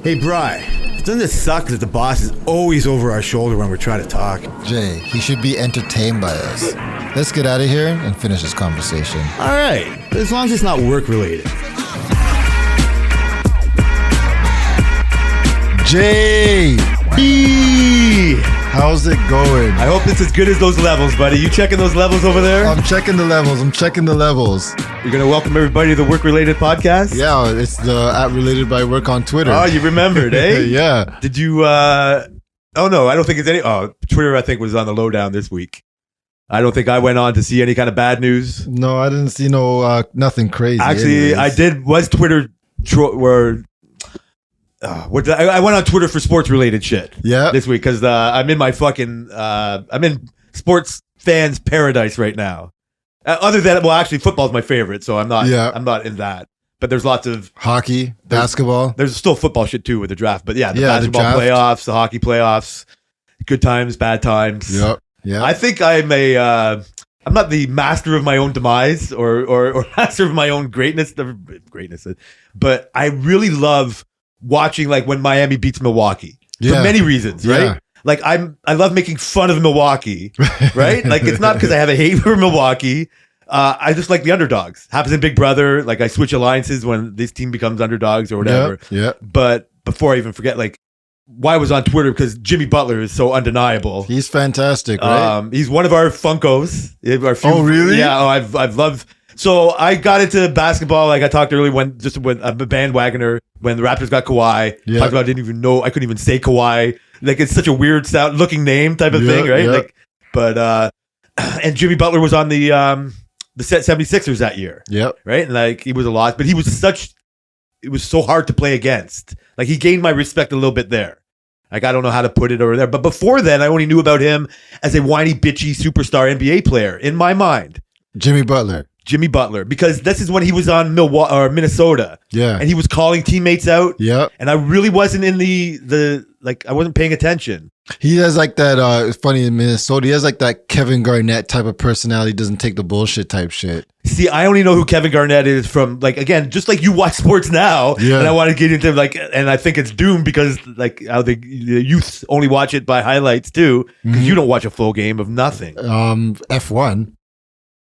Hey, Bri, doesn't it suck that the boss is always over our shoulder when we're trying to talk? Jay, he should be entertained by us. Let's get out of here and finish this conversation. All right, as long as it's not work-related. Jay! B! How's it going? I hope it's as good as those levels, buddy. You checking those levels over there? I'm checking the levels. You're going to welcome everybody to the Work-Related Podcast? Yeah, it's the @Related by Work on Twitter. Oh, you remembered, eh? Yeah. Did you, oh no, I don't think it's any, Twitter I think was on the lowdown this week. I don't think I went on to see any kind of bad news. No, I didn't see nothing crazy. Actually, anyways. was Twitter, I went on Twitter for sports related shit. Yeah. This week because I'm in my fucking I'm in sports fans paradise right now. Other than actually football's my favorite, so I'm not in that. But there's lots of hockey, basketball. There's still football shit too with the draft. But the basketball draft. playoffs, the hockey playoffs, good times, bad times. Yep. Yeah. I think I'm not the master of my own demise or master of my own greatness, but I really love watching like when Miami beats Milwaukee for many reasons, right? Yeah. Like I love making fun of Milwaukee, right? Like it's not because I have a hate for Milwaukee. I just like the underdogs. Happens in Big Brother. Like I switch alliances when this team becomes underdogs or whatever. Yeah. But before I even forget, like why I was on Twitter because Jimmy Butler is so undeniable. He's fantastic, right? He's one of our Funkos. Oh, really? Yeah. I've loved. So I got into basketball, like I talked earlier, when I'm a bandwagoner. When the Raptors got Kawhi, talked about I didn't even know, I couldn't even say Kawhi. Like it's such a weird sound looking name type of thing, right? Like, but and Jimmy Butler was on the 76ers that year, right? And like he was a lot, but it was so hard to play against. Like he gained my respect a little bit there. Like I don't know how to put it over there, but before then, I only knew about him as a whiny, bitchy superstar NBA player in my mind. Jimmy Butler, because this is when he was on Minnesota. Yeah. And he was calling teammates out. Yeah. And I really wasn't in the I wasn't paying attention. He has like that, it's funny in Minnesota, he has like that Kevin Garnett type of personality, doesn't take the bullshit type shit. See, I only know who Kevin Garnett is from, like, again, just like you watch sports now. Yeah. And I want to get into like, and I think it's doomed because like how the youth only watch it by highlights too, because you don't watch a full game of nothing. F1.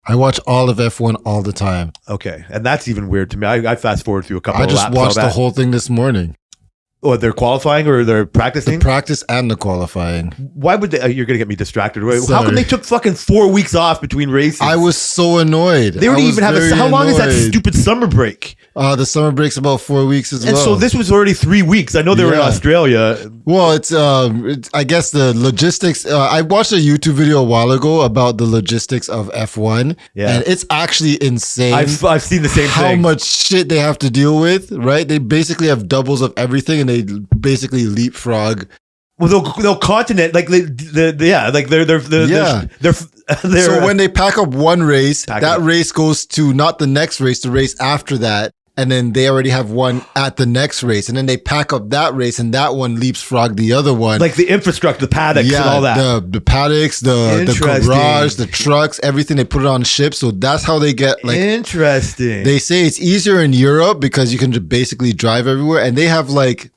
I watch all of F1 all the time. Okay. And that's even weird to me. I fast forward through a couple of laps. I just watched the whole thing this morning. Oh, they're qualifying or they're practicing? The practice and the qualifying. Why would they? You're going to get me distracted. How come they took fucking 4 weeks off between races? I was so annoyed. They don't even have how long is that stupid summer break? The summer break's about 4 weeks as well. And so this was already 3 weeks. I know they were in Australia. Well, it's I guess the logistics. I watched a YouTube video a while ago about the logistics of F1. Yeah. And it's actually insane. I've seen the same thing. How much shit they have to deal with, right? They basically have doubles of everything and they basically leapfrog. Well, they'll continent like they're so when they pack up one race, race goes to not the next race, the race after that, and then they already have one at the next race, and then they pack up that race, and that one leapfrog the other one. Like the infrastructure, the paddocks, and all that. The paddocks, the garage, the trucks, everything. They put it on ships, so that's how they get like. Interesting. They say it's easier in Europe because you can just basically drive everywhere, and they have like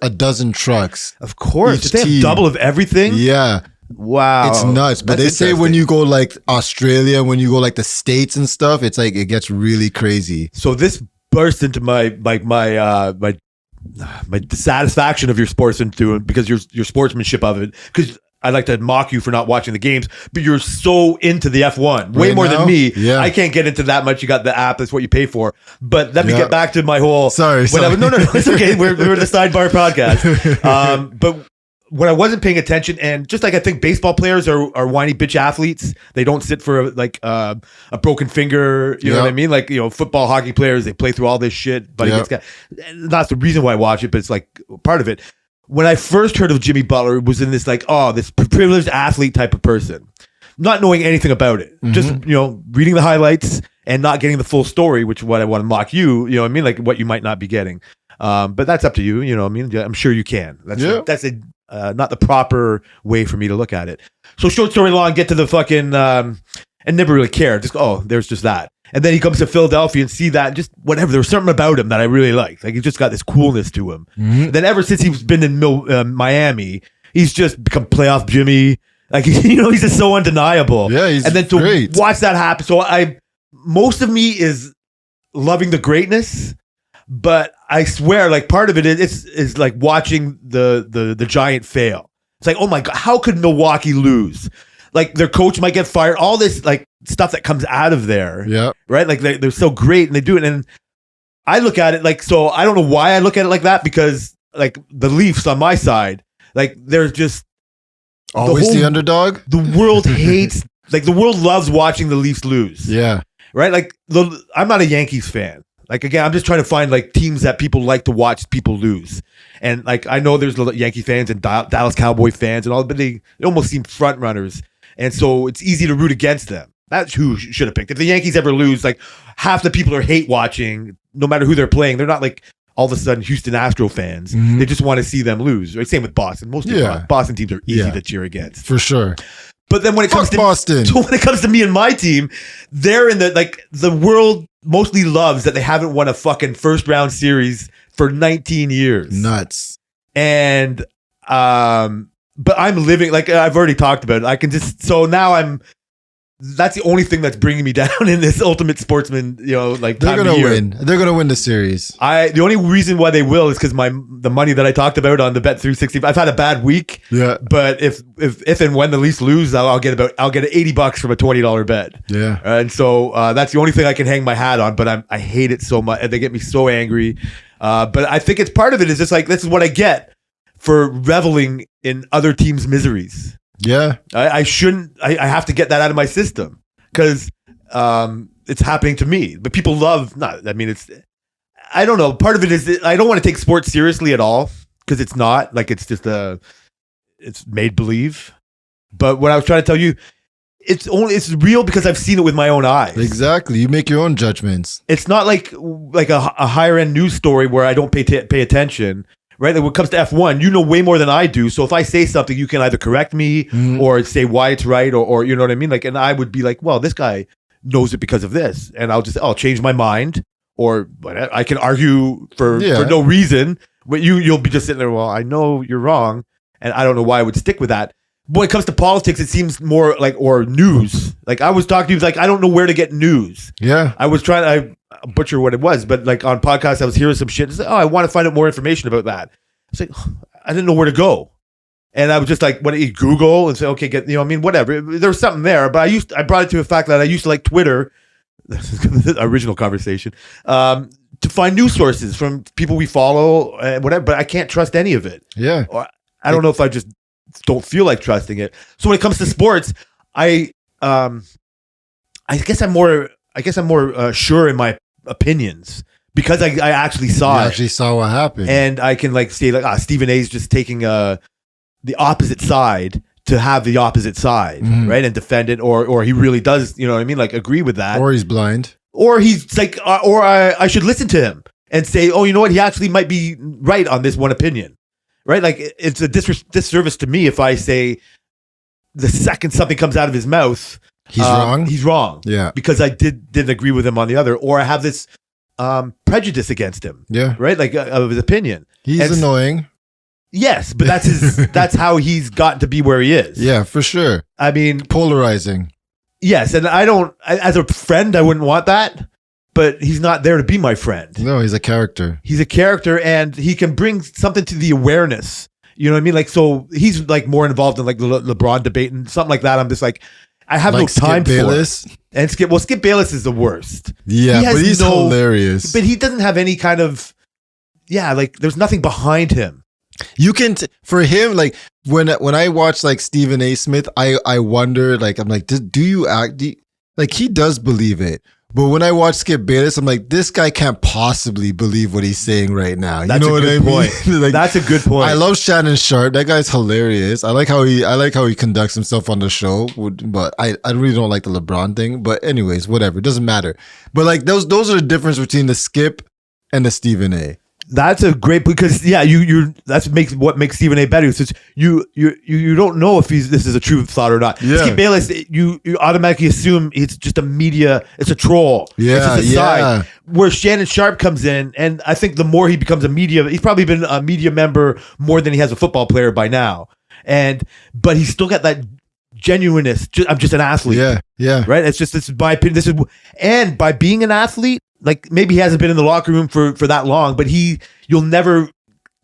a dozen trucks. Of course, they have double of everything. Yeah. Wow. It's nuts. But they say when you go like Australia, when you go like the States and stuff, it's like it gets really crazy. So this burst into my dissatisfaction of your sports into because your sportsmanship of it. Because I'd like to mock you for not watching the games, but you're so into the F1 way more than me. Yeah. I can't get into that much. You got the app, that's what you pay for. But let me get back to my whole sorry. No, it's okay. We're the Sidebar podcast. But when I wasn't paying attention, and just like I think baseball players are whiny bitch athletes, they don't sit for like a broken finger. You know what I mean? Like football, hockey players, they play through all this shit. But that's the reason why I watch it. But it's like part of it. When I first heard of Jimmy Butler, it was in this like, this privileged athlete type of person, not knowing anything about it, just reading the highlights and not getting the full story, which is what I want to mock you. You know what I mean? Like what you might not be getting, but that's up to you. You know what I mean? I'm sure you can. That's not the proper way for me to look at it. So short story long, get to the fucking and never really cared. Just there's just that. And then he comes to Philadelphia and see that, and just whatever. There was something about him that I really liked. Like, he just got this coolness to him. Mm-hmm. Then ever since he's been in Miami, he's just become playoff Jimmy. Like, he's just so undeniable. Yeah, he's great. Watch that happen. So most of me is loving the greatness, but I swear, like, part of it is like watching the Giant fail. It's like, oh my God, how could Milwaukee lose? Like, their coach might get fired. All this like stuff that comes out of there. Yeah. Right. Like, they're so great and they do it. And I look at it like, so I don't know why I look at it like that, because like the Leafs on my side, like, they're just always the underdog. The world hates, like, the world loves watching the Leafs lose. Yeah. Right. Like, I'm not a Yankees fan. Like, again, I'm just trying to find like teams that people like to watch people lose. And like, I know there's Yankee fans and Dallas Cowboy fans and all, but they almost seem front runners. And so it's easy to root against them. That's who should have picked. If the Yankees ever lose, like, half the people are hate watching, no matter who they're playing. They're not like all of a sudden Houston Astro fans. Mm-hmm. They just want to see them lose. Right? Same with Boston. Most Boston teams are easy to cheer against. For sure. But then when it comes to Boston, when it comes to me and my team, they're in the world mostly loves that they haven't won a fucking first round series for 19 years. Nuts. And but I'm living, like I've already talked about it. I can just, so now that's the only thing that's bringing me down in this ultimate sportsman, like, they're gonna win. They're gonna win the series. The only reason why they will is because the money that I talked about on the Bet365. I've had a bad week. Yeah. But if and when the Leafs lose, I'll get $80 from a $20 bet. Yeah. And so that's the only thing I can hang my hat on. But I hate it so much, and they get me so angry. But I think it's part of it is just like, this is what I get for reveling in other teams' miseries. Yeah. I shouldn't. I have to get that out of my system, because it's happening to me. But people love. I don't know. Part of it is I don't want to take sports seriously at all, because it's not. Like, it's just it's made believe. But what I was trying to tell you, it's real because I've seen it with my own eyes. Exactly. You make your own judgments. It's not like a higher end news story where I don't pay attention. Right? Like, when it comes to F1, you know way more than I do. So if I say something, you can either correct me or say why it's right, or you know what I mean? Like, and I would be like, well, this guy knows it because of this. And I'll change my mind, or I can argue for no reason. But you'll be just sitting there, well, I know you're wrong, and I don't know why I would stick with that. But when it comes to politics, it seems more like, or news. Like, I was talking to you, like, I don't know where to get news. Yeah. I was trying to butcher what it was, but like on podcasts, I was hearing some shit. It's like, I want to find out more information about that. It's like, I didn't know where to go. And I was just like, what do you Google and say, okay, whatever. There was something there, but I brought it to the fact that I used to like Twitter, original conversation, to find news sources from people we follow, whatever, but I can't trust any of it. Yeah. Or I don't know if I just don't feel like trusting it. So when it comes to sports, I guess I'm more sure in my opinions, because I actually saw it. Actually saw what happened, and I can like say like, Stephen A's just taking the opposite side to have the opposite side, right, and defend it, or he really does, you know what I mean, like agree with that, or he's blind, or he's like, or I should listen to him and say, oh, you know what, he actually might be right on this one opinion, right? Like, it's a disservice to me if I say the second something comes out of his mouth, he's wrong. He's wrong. Yeah. Because I didn't agree with him on the other, or I have this prejudice against him. Yeah. Right? Like, of his opinion. He's annoying. Yes, but that's how he's gotten to be where he is. Yeah, for sure. I mean, polarizing. Yes, and as a friend, I wouldn't want that, but he's not there to be my friend. No, he's a character. He's a character, and he can bring something to the awareness. You know what I mean? Like, so he's like more involved in like the LeBron debate and something like that. I'm just like, I have like no time Skip Bayless. for it. And Skip Bayless is the worst. Yeah, but he's hilarious. But he doesn't have any kind of, like, there's nothing behind him. You can for him, like, when I watch like Stephen A. Smith, I wonder, like, I'm like, do you act like he does believe it? But when I watch Skip Bayless, I'm like, this guy can't possibly believe what he's saying right now. That's you know a good what I mean? Like, that's a good point. I love Shannon Sharpe. That guy's hilarious. I like how he conducts himself on the show. But I really don't like the LeBron thing. But anyways, whatever. It doesn't matter. But like those are the difference between the Skip and the Stephen A. That's a great, because what makes Stephen A better. It's you don't know if this is a true thought or not. Yeah. Skip Bayless, you automatically assume it's just a media, it's a troll. Yeah, it's just a side. Where Shannon Sharpe comes in, and I think the more he becomes a media, he's probably been a media member more than he has a football player by now. But he's still got that genuineness. I'm just an athlete. Yeah. Right. This is my opinion. And by being an athlete, like maybe he hasn't been in the locker room for that long, but you'll never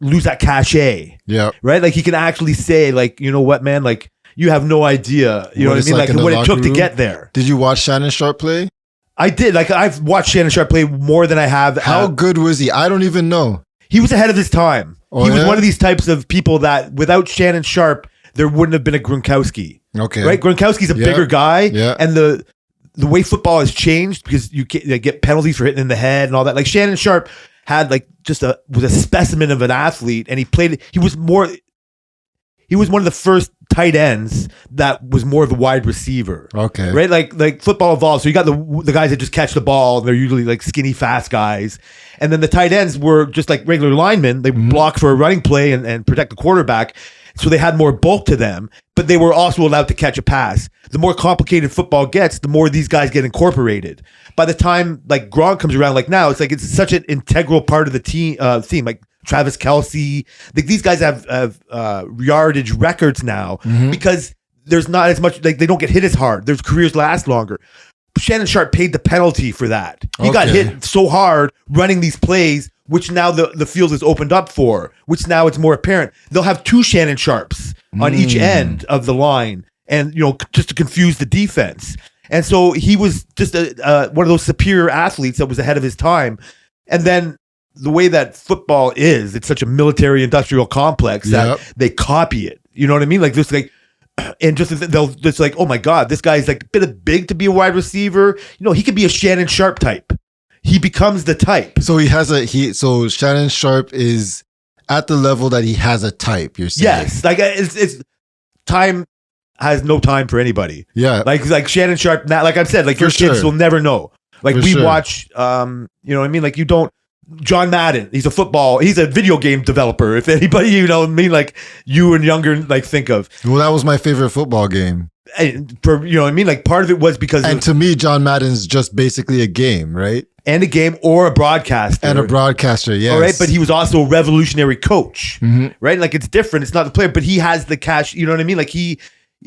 lose that cachet. Yeah. Right. Like he can actually say, like, you know what, man, like you have no idea. You know what I mean? Like what it took to get there. Did you watch Shannon Sharpe play? I did. Like I've watched Shannon Sharpe play more than I have. How good was he? I don't even know. He was ahead of his time. He was one of these types of people that without Shannon Sharpe, there wouldn't have been a Gronkowski. Okay. Right. Gronkowski's a bigger guy. Yeah. And the way football has changed, because you get penalties for hitting in the head and all that. Like Shannon Sharpe had was a specimen of an athlete, and he was one of the first tight ends that was more of a wide receiver. Okay. Right? Like football evolved. So you got the guys that just catch the ball, and they're usually like skinny, fast guys. And then the tight ends were just like regular linemen. They block for a running play and protect the quarterback. So they had more bulk to them, but they were also allowed to catch a pass. The more complicated football gets, the more these guys get incorporated. By the time like Gronk comes around, like now, it's such an integral part of the team. Like Travis Kelce, like these guys have yardage records now because there's not as much, like they don't get hit as hard. Their careers last longer. Shannon Sharpe paid the penalty for that. He got hit so hard running these plays, which now the field is opened up for, which now it's more apparent. They'll have two Shannon Sharpes on each end of the line, and just to confuse the defense. And so he was just one of those superior athletes that was ahead of his time. And then the way that football is, it's such a military industrial complex that they copy it. You know what I mean? Like this, like. And they'll just like, oh my God, this guy's like a bit big to be a wide receiver. He could be a Shannon Sharpe type. He becomes the type. So so Shannon Sharpe is at the level that he has a type. You're saying? Yes, like it's time has no time for anybody. Yeah, like Shannon Sharpe. Now, like I've said, like your kids will never know. Like we watch, you know what I mean? Like you don't. John Madden, he's a video game developer. If anybody, you know what I mean, like you and younger, like think of. Well, that was my favorite football game. And you know what I mean? Like part of it was because. And to me, John Madden's just basically a game, right? And a game or a broadcaster. And a broadcaster, yes. All right, but he was also a revolutionary coach, right? Like it's different. It's not the player, but he has the cash. You know what I mean? Like he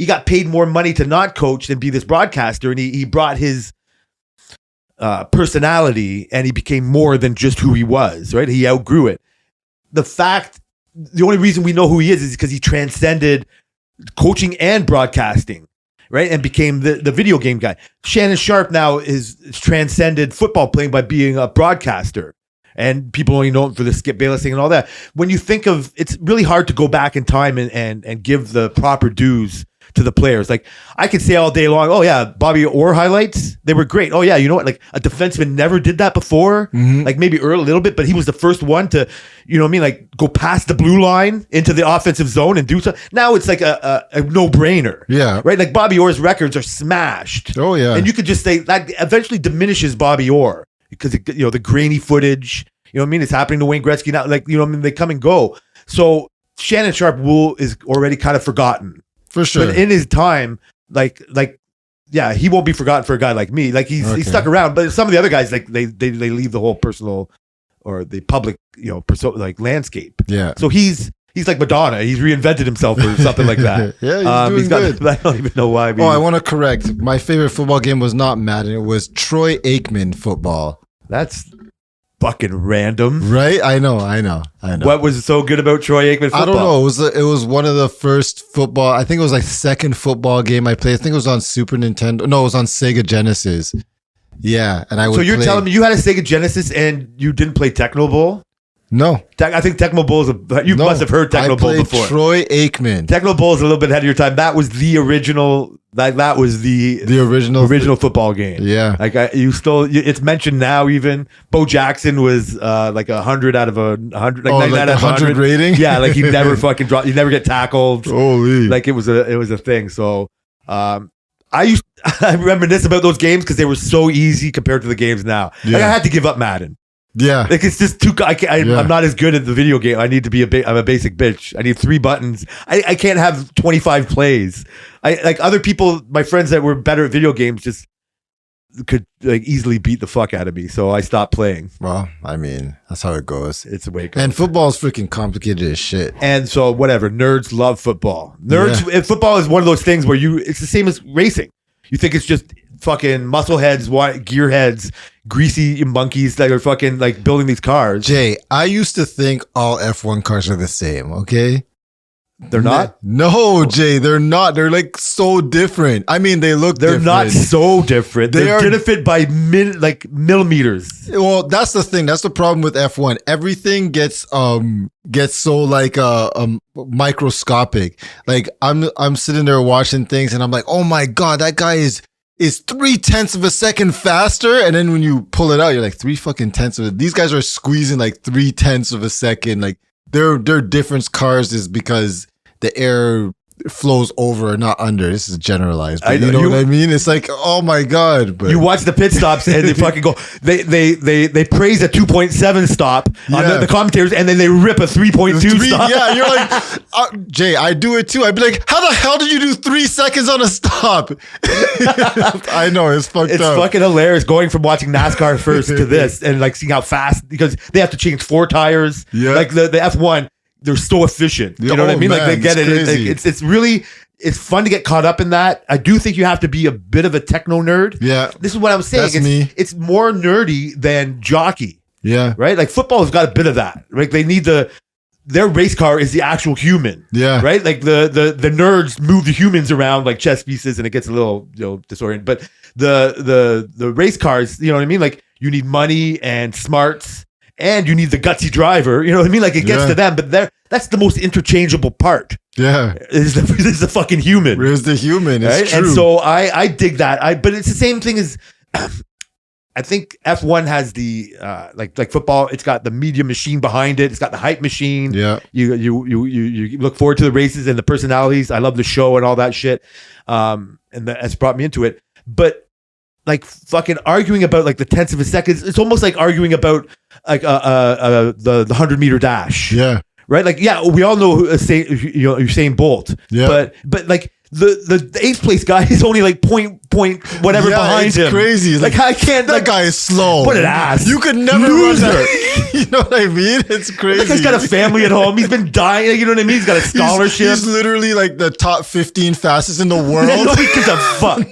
got paid more money to not coach than be this broadcaster, and he brought his personality, and he became more than just who he was, right? He outgrew it. The only reason we know who he is because he transcended coaching and broadcasting, right? And became the video game guy. Shannon Sharpe now is transcended football playing by being a broadcaster. And people only know him for the Skip Bayless thing and all that. When you think of, it's really hard to go back in time and give the proper dues to the players. Like I could say all day long, oh yeah, Bobby Orr highlights, they were great. Oh yeah, you know what? Like a defenseman never did that before. Like maybe early a little bit, but he was the first one to, you know what I mean? Like go past the blue line into the offensive zone and do so. Now it's like a no-brainer. Yeah. Right? Like Bobby Orr's records are smashed. Oh yeah. And you could just say that eventually diminishes Bobby Orr because the grainy footage, you know what I mean? It's happening to Wayne Gretzky now. Like, you know what I mean? They come and go. So Shannon Sharpe is already kind of forgotten. For sure. But in his time, like, yeah, he won't be forgotten for a guy like me. Like he's stuck around. But some of the other guys, like they leave the whole personal or the public, like landscape. Yeah. So he's like Madonna. He's reinvented himself or something like that. Yeah, he's doing good. I don't even know why. I want to correct. My favorite football game was not Madden. It was Troy Aikman football. That's fucking random, right? I know. What was so good about Troy Aikman football? I don't know. It was one of the first football. I think it was like second football game I played. I think it was on Super Nintendo. No, it was on Sega Genesis. Yeah, and I would. So you're telling me you had a Sega Genesis and you didn't play Tecmo Bowl? No, I think Tecmo Bowl must have heard Tecmo Bowl before. Troy Aikman. Tecmo Bowl is a little bit ahead of your time. That was the original. That was the original football game. Yeah, like it's mentioned now. Even Bo Jackson was like 100 out of 100, like 99 out of 100 rating. Yeah, like he never fucking dropped. He never get tackled. Holy, like it was a thing. So I reminisce about those games because they were so easy compared to the games now. Yeah. Like I had to give up Madden. Yeah, like it's just too. I'm not as good at the video game. I need to be I'm a basic bitch. I need 3 buttons. I can't have 25 plays. I like other people, my friends that were better at video games, just could like easily beat the fuck out of me. So I stopped playing. Well, I mean, that's how it goes. It's the way it goes. And football's freaking complicated as shit. And so whatever, nerds love football. Football is one of those things where it's the same as racing. You think it's just fucking muscle heads, gear heads, greasy monkeys that are fucking like building these cars. Jay, I used to think all F1 cars are the same, okay? They're not? No, Jay, they're not. They're like so different. I mean, they look different. They're not so different. They're different by millimeters. Well, that's the thing. That's the problem with F1. Everything gets so like microscopic. Like I'm sitting there watching things and I'm like, oh my God, that guy is 0.3 of a second faster. And then when you pull it out, you're like 3 fucking tenths of it. These guys are squeezing like 0.3 of a second. Like their difference cars is because the air flows over, not under. This is generalized, but you know what I mean? It's like, oh my God. But you watch the pit stops and they fucking go, they praise a 2.7 stop on the commentators and then they rip a 3.2 stop. Yeah, you're like, Jay, I do it too. I'd be like, how the hell did you do 3 seconds on a stop? I know, it's fucked up. It's fucking hilarious going from watching NASCAR first to this and like seeing how fast, because they have to change 4 tires. Yeah. Like the F1, they're so efficient. You know what I mean? Man, like they get it. It's really, it's fun to get caught up in that. I do think you have to be a bit of a techno nerd. Yeah. This is what I was saying. It's more nerdy than jockey. Yeah. Right? Like football has got a bit of that. Right? They need their race car is the actual human. Yeah. Right? Like the nerds move the humans around like chess pieces and it gets a little, disoriented. But the race cars, you know what I mean? Like you need money and smarts. And you need the gutsy driver, you know what I mean? Like it gets to them, but that's the most interchangeable part. Yeah, is the fucking human. Where's the human? It's right? true. And so I dig that. But it's the same thing as I think F1 has the like football. It's got the media machine behind it. It's got the hype machine. Yeah, you look forward to the races and the personalities. I love the show and all that shit. And that's brought me into it. But like fucking arguing about like the tenths of a second, it's almost like arguing about like the 100-meter dash. Yeah. Right. Like we all know Usain Bolt. Yeah. But like the 8th place guy is only like point whatever behind him. Crazy. Like I can't. That guy is slow. What an ass. You could never run that. You know what I mean? It's crazy. That guy's got a family at home. He's been dying. You know what I mean? He's got a scholarship. He's literally like the top 15 fastest in the world. Nobody gives a fuck.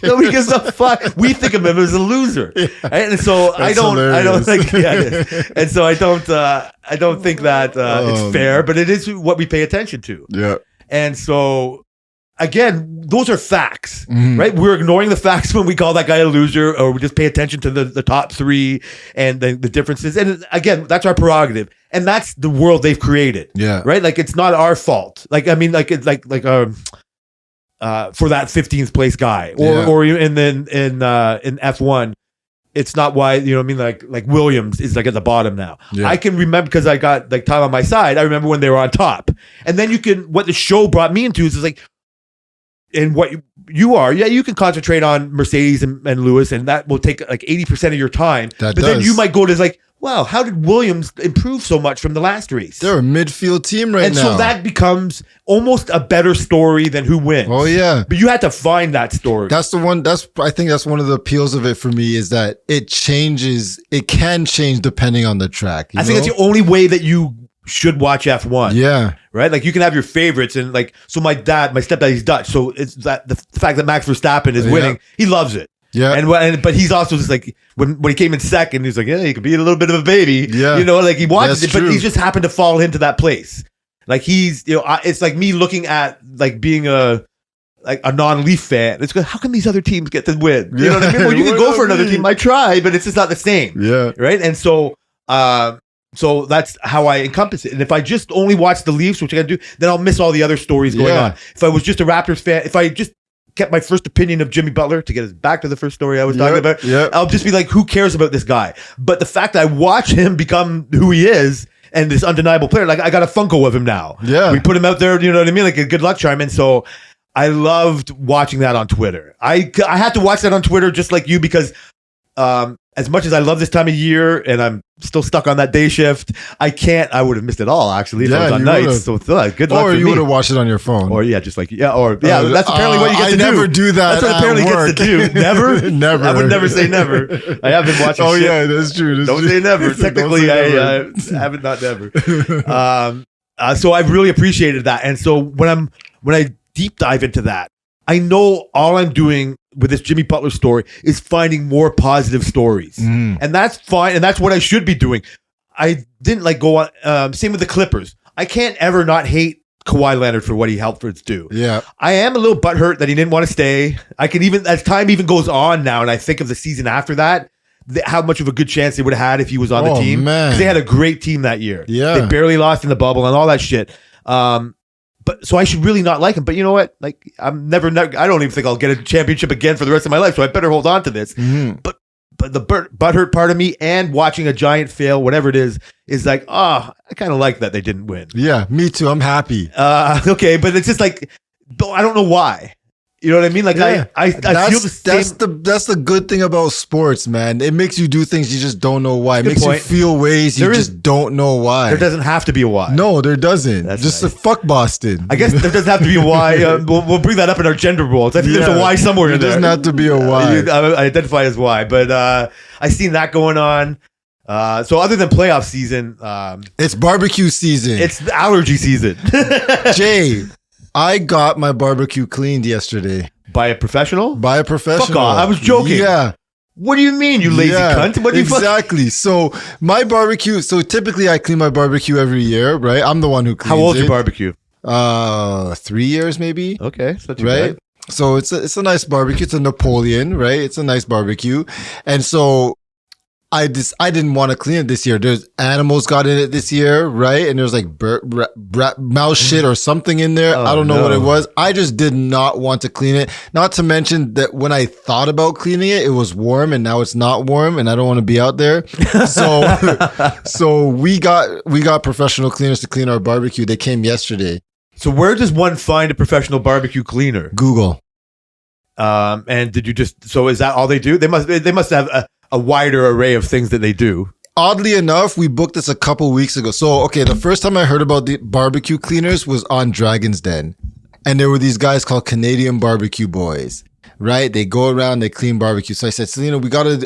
Nobody gives a fuck. We think of him as a loser. Yeah. Right? And so I don't think, and so I don't think that it's fair, but it is what we pay attention to. Yeah. And so, again, those are facts, right? We're ignoring the facts when we call that guy a loser, or we just pay attention to the top 3 and the differences. And again, that's our prerogative, and that's the world they've created. Yeah, right. Like it's not our fault. Like I mean, like it's like for that 15th place guy, or in F1. It's not why, you know what I mean? Like Williams is like at the bottom now. Yeah. I can remember because I got like time on my side. I remember when they were on top. And then what the show brought me into is like, and what you are, you can concentrate on Mercedes and Lewis, and that will take like 80% of your time. Then you might go to like, wow, how did Williams improve so much from the last race? They're a midfield team right now. And so that becomes almost a better story than who wins. Oh, yeah. But you had to find that story. That's the one. I think that's one of the appeals of it for me, is that it changes. It can change depending on the track. I think that's the only way that you should watch F1. Yeah. Right? Like you can have your favorites, and like, so my stepdad, he's Dutch. So it's that the fact that Max Verstappen is winning, he loves it. Yeah. But he's also just like, when he came in second, he's like, yeah, he could be a little bit of a baby. Yeah. You know, like he watches it, but he just happened to fall into that place. Like he's, it's like me looking at like being a non-Leaf fan. It's good. How can these other teams get the win? You know what I mean? Well, you can go for another team. I try, but it's just not the same. Yeah. Right. And so, so that's how I encompass it. And if I just only watch the Leafs, which I gotta do, then I'll miss all the other stories going on. If I was just a Raptors fan, if I just kept my first opinion of Jimmy Butler, to get us back to the first story I was talking about, I'll just be like, who cares about this guy? But the fact that I watch him become who he is and this undeniable player, like I got a Funko of him now. Yeah. We put him out there, you know what I mean? Like a good luck charm. And so I loved watching that on Twitter. I had to watch that on Twitter just like you, because as much as I love this time of year and I'm still stuck on that day shift, I would have missed it all actually if I was on nights. So good luck. Or you would have watched it on your phone. Or that's apparently what you get to do. I never do that. That's what apparently gets to do. Never? Never. I would never say never. I have been watching shit. Yeah, that's true. Don't say never. Technically, I haven't not never. So I've really appreciated that. And so when I deep dive into that, I know all I'm doing with this Jimmy Butler story is finding more positive stories. And that's fine. And that's what I should be doing. I didn't go on, same with the Clippers. I can't ever not hate Kawhi Leonard for what he helped Fords do. Yeah. I am a little butthurt that he didn't want to stay. I can even, as time even goes on now, and I think of the season after that, how much of a good chance they would have had if he was on the team. Because they had a great team that year. Yeah. They barely lost in the bubble and all that shit. But so I should really not like him. But you know what? I don't even think I'll get a championship again for the rest of my life. So I better hold on to this. But the butthurt part of me and watching a Giant fail, whatever it is I kind of like that they didn't win. Yeah, me too. I'm happy. Okay, but it's just I don't know why. You know what I mean? I feel the same. That's the good thing about sports, man. It makes you do things you just don't know why. It makes you feel ways you just don't know why. There doesn't have to be a why. No, there doesn't. That's just nice. Fuck Boston. I guess there doesn't have to be a why. We'll bring that up in our gender roles. I think there's a why somewhere in there. There doesn't have to be a why. I identify as why, but I seen that going on. So other than playoff season, it's barbecue season. It's allergy season. Jay, I got my barbecue cleaned yesterday. By a professional? By a professional. Fuck off. I was joking. Yeah. What do you mean, you lazy cunt? What do you exactly. So my barbecue. So typically I clean my barbecue every year, right? I'm the one who cleans it. How old's your barbecue? 3 years maybe. Okay, so that's right. Bad. So it's a nice barbecue. It's a Napoleon, right? It's a nice barbecue, and so I didn't want to clean it this year. There's animals got in it this year, right? And there's mouse shit or something in there. I don't know what it was. I just did not want to clean it. Not to mention that when I thought about cleaning it, it was warm and now it's not warm and I don't want to be out there. So we got professional cleaners to clean our barbecue. They came yesterday. So where does one find a professional barbecue cleaner? Google. And did you so is that all they do? They must have a wider array of things that they do. Oddly enough, we booked this a couple weeks ago. So, okay, the first time I heard about the barbecue cleaners was on Dragon's Den. And there were these guys called Canadian Barbecue Boys, right? They go around, they clean barbecue. So I said, Selena,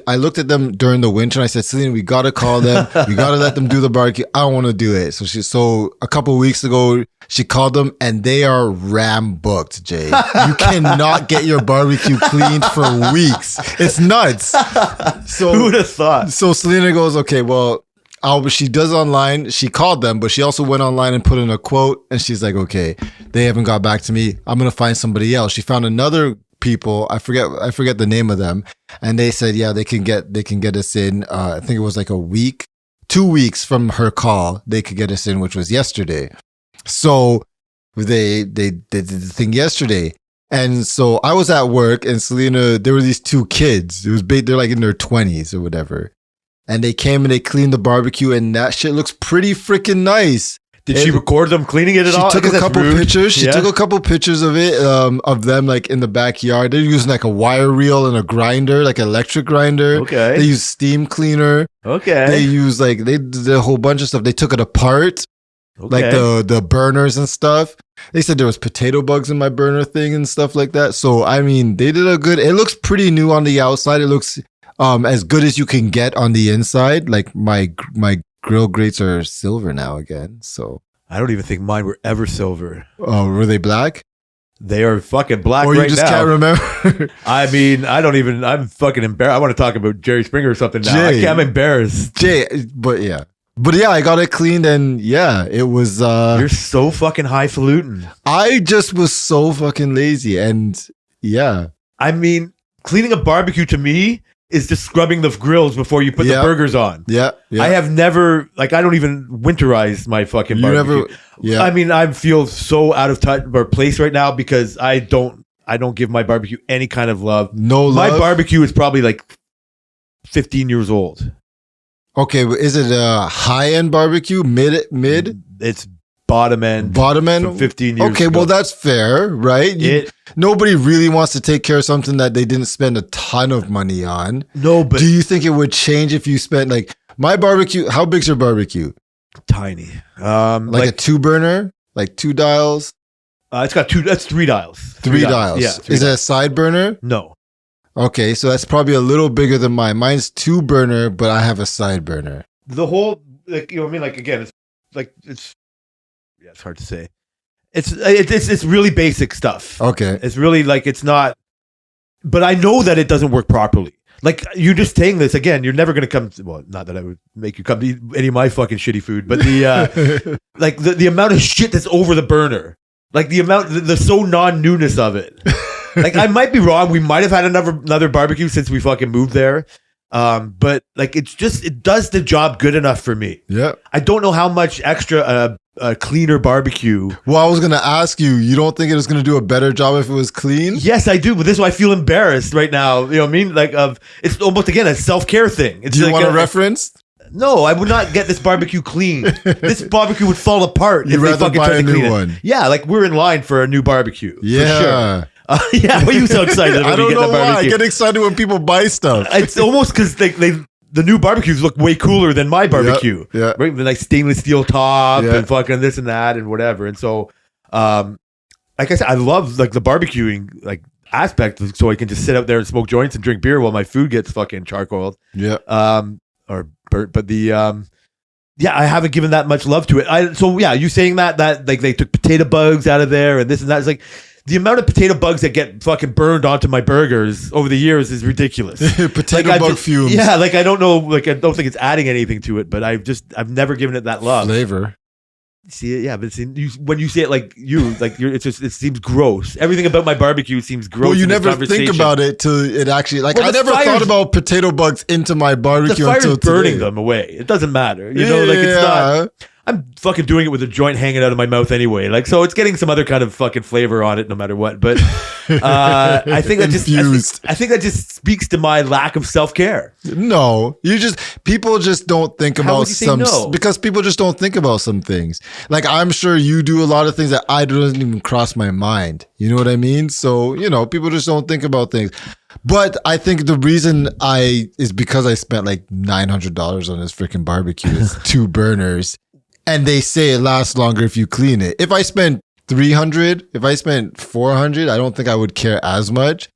I looked at them during the winter and I said, Selena, we got to call them. We got to let them do the barbecue. I don't want to do it. So a couple of weeks ago, she called them and they are ram booked, Jay. You cannot get your barbecue cleaned for weeks. It's nuts. So who would have thought? So Selena goes, okay, well, she does online. She called them, but she also went online and put in a quote. And she's like, okay, they haven't got back to me. I'm going to find somebody else. She found another people. I forget the name of them. And they said, yeah, they can get us in. I think it was like 2 weeks from her call. They could get us in, which was yesterday. So they did the thing yesterday. And so I was at work and Selena, there were these two kids. They're like in their 20s or whatever. And they came and they cleaned the barbecue and that shit looks pretty freaking nice. Did she record them cleaning it at all? She took a couple pictures. She took a couple pictures of it, of them like in the backyard. They're using like a wire reel and a grinder, like an electric grinder. Okay. They use steam cleaner. Okay. They use they did a whole bunch of stuff. They took it apart. Okay. Like the burners and stuff. They said there was potato bugs in my burner thing and stuff like that. So, I mean, they did it looks pretty new on the outside. It looks as good as you can get on the inside. Like my grill grates are silver now again. So I don't even think mine were ever silver. Oh, were they black? They are fucking black right now. Or you just can't remember? I mean, I'm fucking embarrassed. I want to talk about Jerry Springer or something now. I'm embarrassed. But yeah, I got it cleaned and yeah, it was... You're so fucking highfalutin. I just was so fucking lazy and yeah. I mean, cleaning a barbecue to me is just scrubbing the grills before you put the burgers on. Yeah. I have never, I don't even winterize my fucking barbecue. I mean, I feel so out of touch or place right now because I don't give my barbecue any kind of love. No love? My barbecue is probably like 15 years old. Okay, is it a high-end barbecue? Mid? It's bottom end. From 15 years Okay, ago. well, that's fair, right? Nobody really wants to take care of something that they didn't spend a ton of money on. No, but do you think it would change if you spent like my barbecue? How big's your barbecue? Tiny. Like a 2-burner, like 2 dials. It's got 2. That's 3 dials. 3 dials. Yeah. Is it a side burner? No. Okay, so that's probably a little bigger than mine. Mine's 2-burner, but I have a side burner. The whole, like, you know what I mean? Like, again, it's hard to say. It's really basic stuff. Okay. It's really like, it's not, but I know that it doesn't work properly. Like, you're just saying this again, you're never going to come, well, not that I would make you come to eat any of my fucking shitty food, but the, like the amount of shit that's over the burner, like the so non-newness of it. Like, I might be wrong. We might have had another barbecue since we fucking moved there. But like, it does the job good enough for me. Yeah. I don't know how much extra a cleaner barbecue. Well, I was going to ask you, you don't think it was going to do a better job if it was clean? Yes, I do. But this is why I feel embarrassed right now. You know what I mean? Like, it's almost, again, a self-care thing. Do you want a reference? No, I would not get this barbecue clean. This barbecue would fall apart if they fucking tried to clean it. Yeah, like we're in line for a new barbecue. Yeah. For sure. Yeah, why are you so excited? I don't know why. I get excited when people buy stuff. It's almost because the new barbecues look way cooler than my barbecue. Yeah. Right? The nice stainless steel top and fucking this and that and whatever. And so, like I said, I love like the barbecuing like aspect, so I can just sit out there and smoke joints and drink beer while my food gets fucking charcoaled. Yeah. Or burnt. But I haven't given that much love to it. So you saying that like they took potato bugs out of there and this and that, it's like, the amount of potato bugs that get fucking burned onto my burgers over the years is ridiculous. Potato bug fumes. Yeah, like I don't know, like I don't think it's adding anything to it, but I've never given it that love. Flavor. See it, yeah, but when you say it like it seems gross. Everything about my barbecue seems gross. Well, you never think about it till it actually like I never thought about potato bugs into my barbecue the fire's until burning today. them away. It doesn't matter, you know. Like it's not. I'm fucking doing it with a joint hanging out of my mouth anyway. Like, so it's getting some other kind of fucking flavor on it no matter what. But I think that just speaks to my lack of self-care. No, people just don't think about because people just don't think about some things. Like, I'm sure you do a lot of things that I doesn't even cross my mind. You know what I mean? So, people just don't think about things. But I think the reason is because I spent like $900 on this freaking barbecue. It's 2 burners. And they say it lasts longer if you clean it. If I spent $300, if I spent $400, I don't think I would care as much.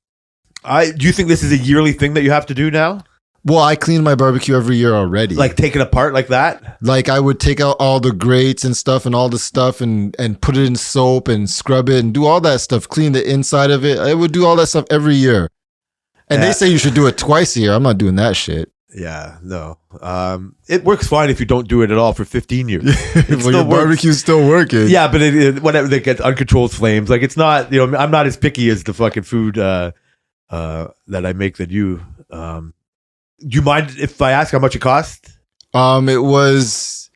Do you think this is a yearly thing that you have to do now? Well, I clean my barbecue every year already. Like take it apart like that? Like I would take out all the grates and stuff and all the stuff and put it in soap and scrub it and do all that stuff. Clean the inside of it. I would do all that stuff every year. And they say you should do it twice a year. I'm not doing that shit. Yeah, no. It works fine if you don't do it at all for 15 years. Well, your barbecue's still working. Yeah, but whenever they get uncontrolled flames, like it's not, I'm not as picky as the fucking food that I make than you. Do you mind if I ask how much it cost? It was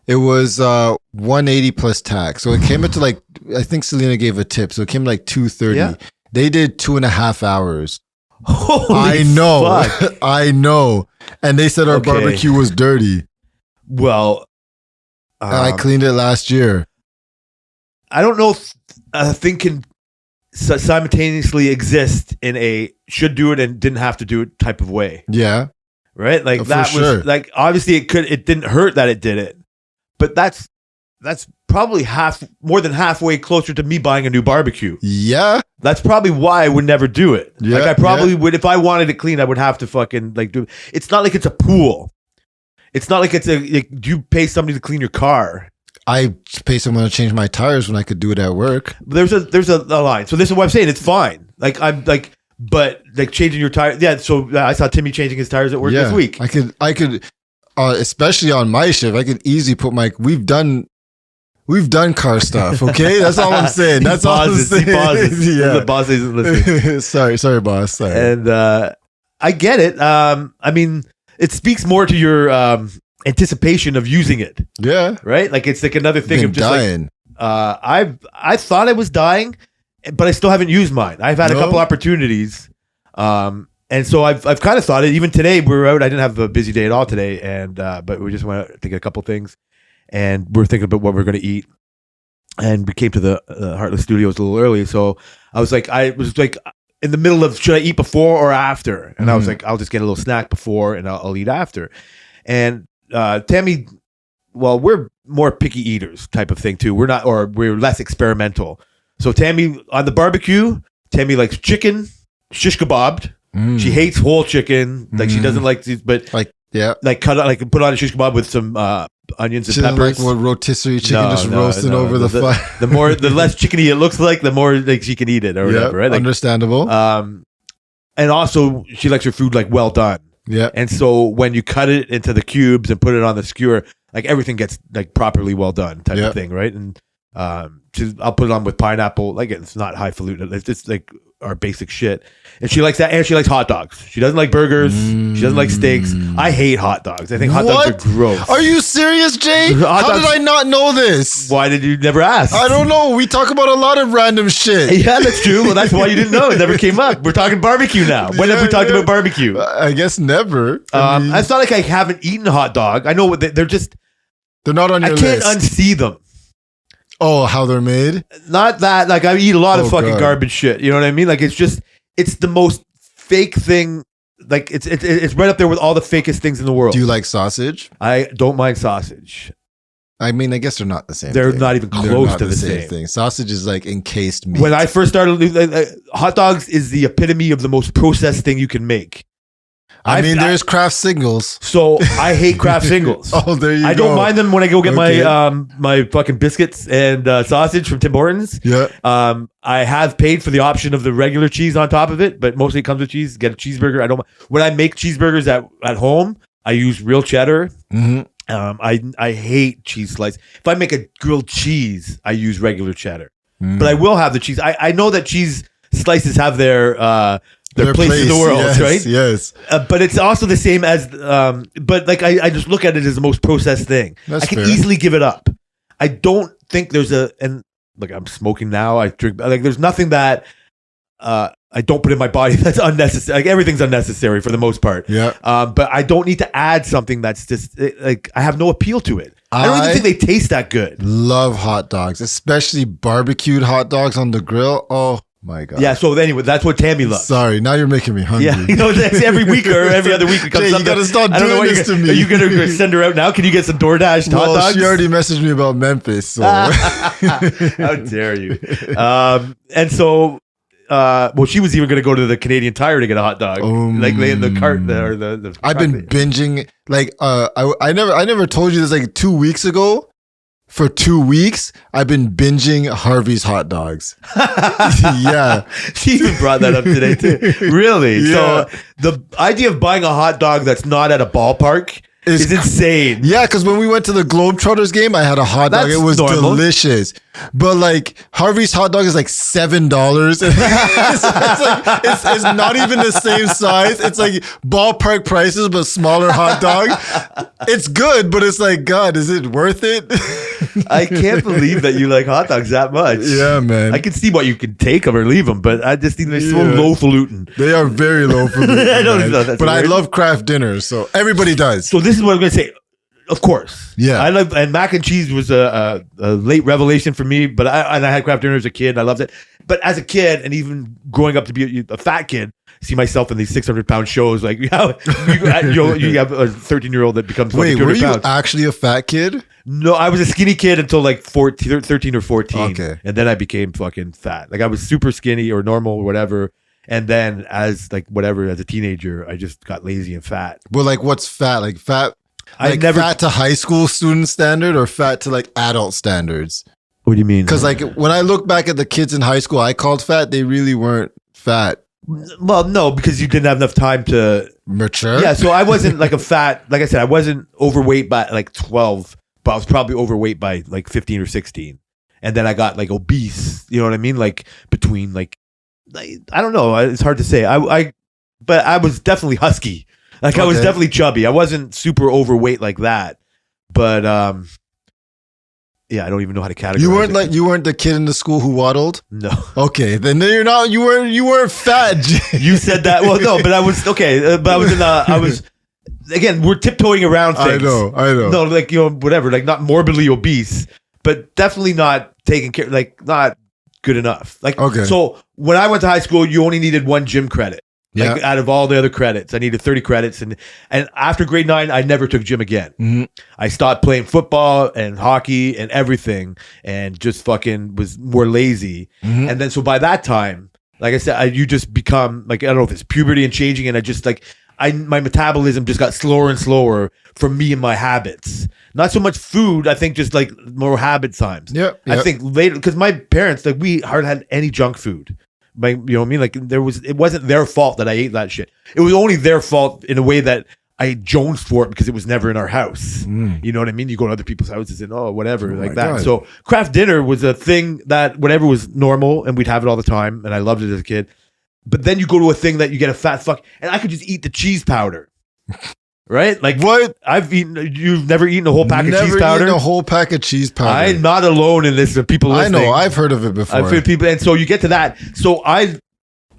$180 plus tax. So it came into like, I think Selena gave a tip. So it came like $230. Yeah. They did 2.5 hours. Holy I know. fuck. I know. And they said our barbecue was dirty. Well, I cleaned it last year. I don't know if a thing can simultaneously exist in a should do it and didn't have to do it type of way. Yeah. Right? Like that was like, obviously it didn't hurt that it did it, but that's probably more than halfway closer to me buying a new barbecue. Yeah. That's probably why I would never do it. Yeah, like I probably would, if I wanted it clean, I would have to fucking like do it. It's not like it's a pool. It's not like do you pay somebody to clean your car? I pay someone to change my tires when I could do it at work. There's a line. So this is what I'm saying. It's fine. Like I'm like, but like changing your tires. Yeah. So I saw Timmy changing his tires at work this week. I could, especially on my shift, I could easily put we've done car stuff. Okay. That's all I'm saying. That's all I'm saying. He pauses. Yeah. The boss isn't listening. sorry, boss. Sorry. And, I get it. I mean, it speaks more to your, anticipation of using it. Yeah. Right? Like it's like another thing Been of just dying. Like, I thought I was dying, but I still haven't used mine. I've had a couple opportunities. And so I've kind of thought it. Even today we were out. I didn't have a busy day at all today, and but we just went out to get a couple things, and we're thinking about what we're going to eat. and we came to the Heartless Studios a little early. So I was like in the middle of, should I eat before or after? And I was like, I'll just get a little snack before and I'll eat after. And Tammy, well, we're more picky eaters type of thing too. We're less experimental. So Tammy, on the barbecue, Tammy likes chicken, shish kebabbed. She hates whole chicken. Like she doesn't like these, but like cut out, like put on a shish kebab with some onions and she peppers. Like what rotisserie chicken roasting over the fire. The less chickeny it looks like, the more like she can eat it or whatever. Right? Like, understandable. And also she likes her food like well done. Yeah. And so when you cut it into the cubes and put it on the skewer, like everything gets like properly well done type of thing, right? And I'll put it on with pineapple. Like it's not highfalutin. It's just like our basic shit. And she likes that, and she likes hot dogs. She doesn't like burgers. She doesn't like steaks. I hate hot dogs. I think hot dogs are gross. Are you serious, Jay? How did I not know this? Why did you never ask? I don't know. We talk about a lot of random shit. Yeah, that's true. Well, that's why you didn't know. It never came up. We're talking barbecue now. When have we talked about barbecue? I guess never. It's not like I haven't eaten a hot dog. I know what they're not on your list. I can't unsee them. Oh, how they're made? Not that. Like I eat a lot of fucking garbage shit. You know what I mean? Like it's the most fake thing. Like it's right up there with all the fakest things in the world. Do you like sausage? I don't mind sausage. I mean, I guess they're not the same. They're not even close to the same thing. Sausage is like encased meat. When I first started, hot dogs is the epitome of the most processed thing you can make. I mean, there's Kraft singles. So I hate Kraft singles. Oh, there you go. I don't mind them when I go get my fucking biscuits and sausage from Tim Hortons. Yeah. I have paid for the option of the regular cheese on top of it, but mostly it comes with cheese. Get a cheeseburger. I don't. When I make cheeseburgers at home, I use real cheddar. I hate cheese slice. If I make a grilled cheese, I use regular cheddar. But I will have the cheese. I know that cheese slices have their place in the world, yes, right? Yes. But it's also the same as, but like I just look at it as the most processed thing. That's I can fair. easily give it up. I don't think there's and look, I'm smoking now. I drink, like there's nothing that I don't put in my body that's unnecessary. Like everything's unnecessary for the most part. Yeah. But I don't need to add something that's just like I have no appeal to it. I don't even think they taste that good. Love hot dogs, especially barbecued hot dogs on the grill. Oh my God. Yeah, so anyway, that's what Tammy loves. Sorry, now you're making me hungry. Yeah, it's every week or every other week. It comes Jay, you gotta stop doing this to me. Are you going to send her out now? Can you get some DoorDash hot dogs? She already messaged me about Memphis. So. How dare you? And so, she was even going to go to the Canadian Tire to get a hot dog. Like in the cart or the I've been binging. Like I never told you this. Like 2 weeks ago. For 2 weeks, I've been binging Harvey's hot dogs. Yeah. She even brought that up today too. Really? Yeah. So the idea of buying a hot dog that's not at a ballpark is insane. Yeah, because when we went to the Globetrotters game, I had a hot dog. It was delicious. But like Harvey's hot dog is like $7. it's not even the same size. It's like ballpark prices, but smaller hot dog. It's good, but it's like, God, is it worth it? I can't believe that you like hot dogs that much. Yeah, man. I can see what you can take them or leave them, but I just think they're so low-falutin. They are very low-falutin. I don't know. But I love Kraft dinners, so everybody does. So this is what I'm going to say. Of course. Yeah. I love, and mac and cheese was a late revelation for me, but I had Kraft dinner as a kid. I loved it. But as a kid, and even growing up to be a fat kid, see myself in these 600-pound shows. Like, you have a 13-year-old that becomes 200 Wait, were you pounds. actually a fat kid? No, I was a skinny kid until like 13 or 14. Okay. And then I became fucking fat. Like I was super skinny or normal or whatever. And then as a teenager, I just got lazy and fat. Well, like what's fat? Like fat? Like fat to high school student standard or fat to like adult standards? What do you mean? Because like when I look back at the kids in high school I called fat, they really weren't fat. Well, no, because you didn't have enough time to mature. Yeah, so I wasn't like a fat, like I said, I wasn't overweight by like 12, but I was probably overweight by like 15 or 16. And then I got like obese, you know what I mean? Like between like I don't know, it's hard to say. But I was definitely husky. Like I was definitely chubby. I wasn't super overweight like that. But yeah, I don't even know how to categorize. You weren't the kid in the school who waddled? No. Okay, then you're not. You weren't fat. You said that. Well, no, but I was okay. But I was again. We're tiptoeing around things. I know. No, like whatever. Like not morbidly obese, but definitely not taken care, like not good enough. Like, okay. So when I went to high school, you only needed 1 gym credit. Like out of all the other credits, I needed 30 credits. And after grade 9, I never took gym again. Mm-hmm. I stopped playing football and hockey and everything and just fucking was more lazy. Mm-hmm. And then so by that time, like I said, you just become like, I don't know if it's puberty and changing. And I just like, my metabolism just got slower and slower for me and my habits. Not so much food, I think just like more habit times. I think later, because my parents, like we hardly had any junk food. Like, you know what I mean? Like it wasn't their fault that I ate that shit. It was only their fault in a way that I jonesed for it because it was never in our house. You know what I mean? You go to other people's houses and whatever like that. God. So craft dinner was a thing that whatever was normal and we'd have it all the time and I loved it as a kid. But then you go to a thing that you get a fat fuck and I could just eat the cheese powder. Right? Like what? You've never eaten a whole pack of cheese powder? Never eaten a whole pack of cheese powder. I'm not alone in this. People listening. I know. I've heard of it before. I've heard people. And so you get to that. So I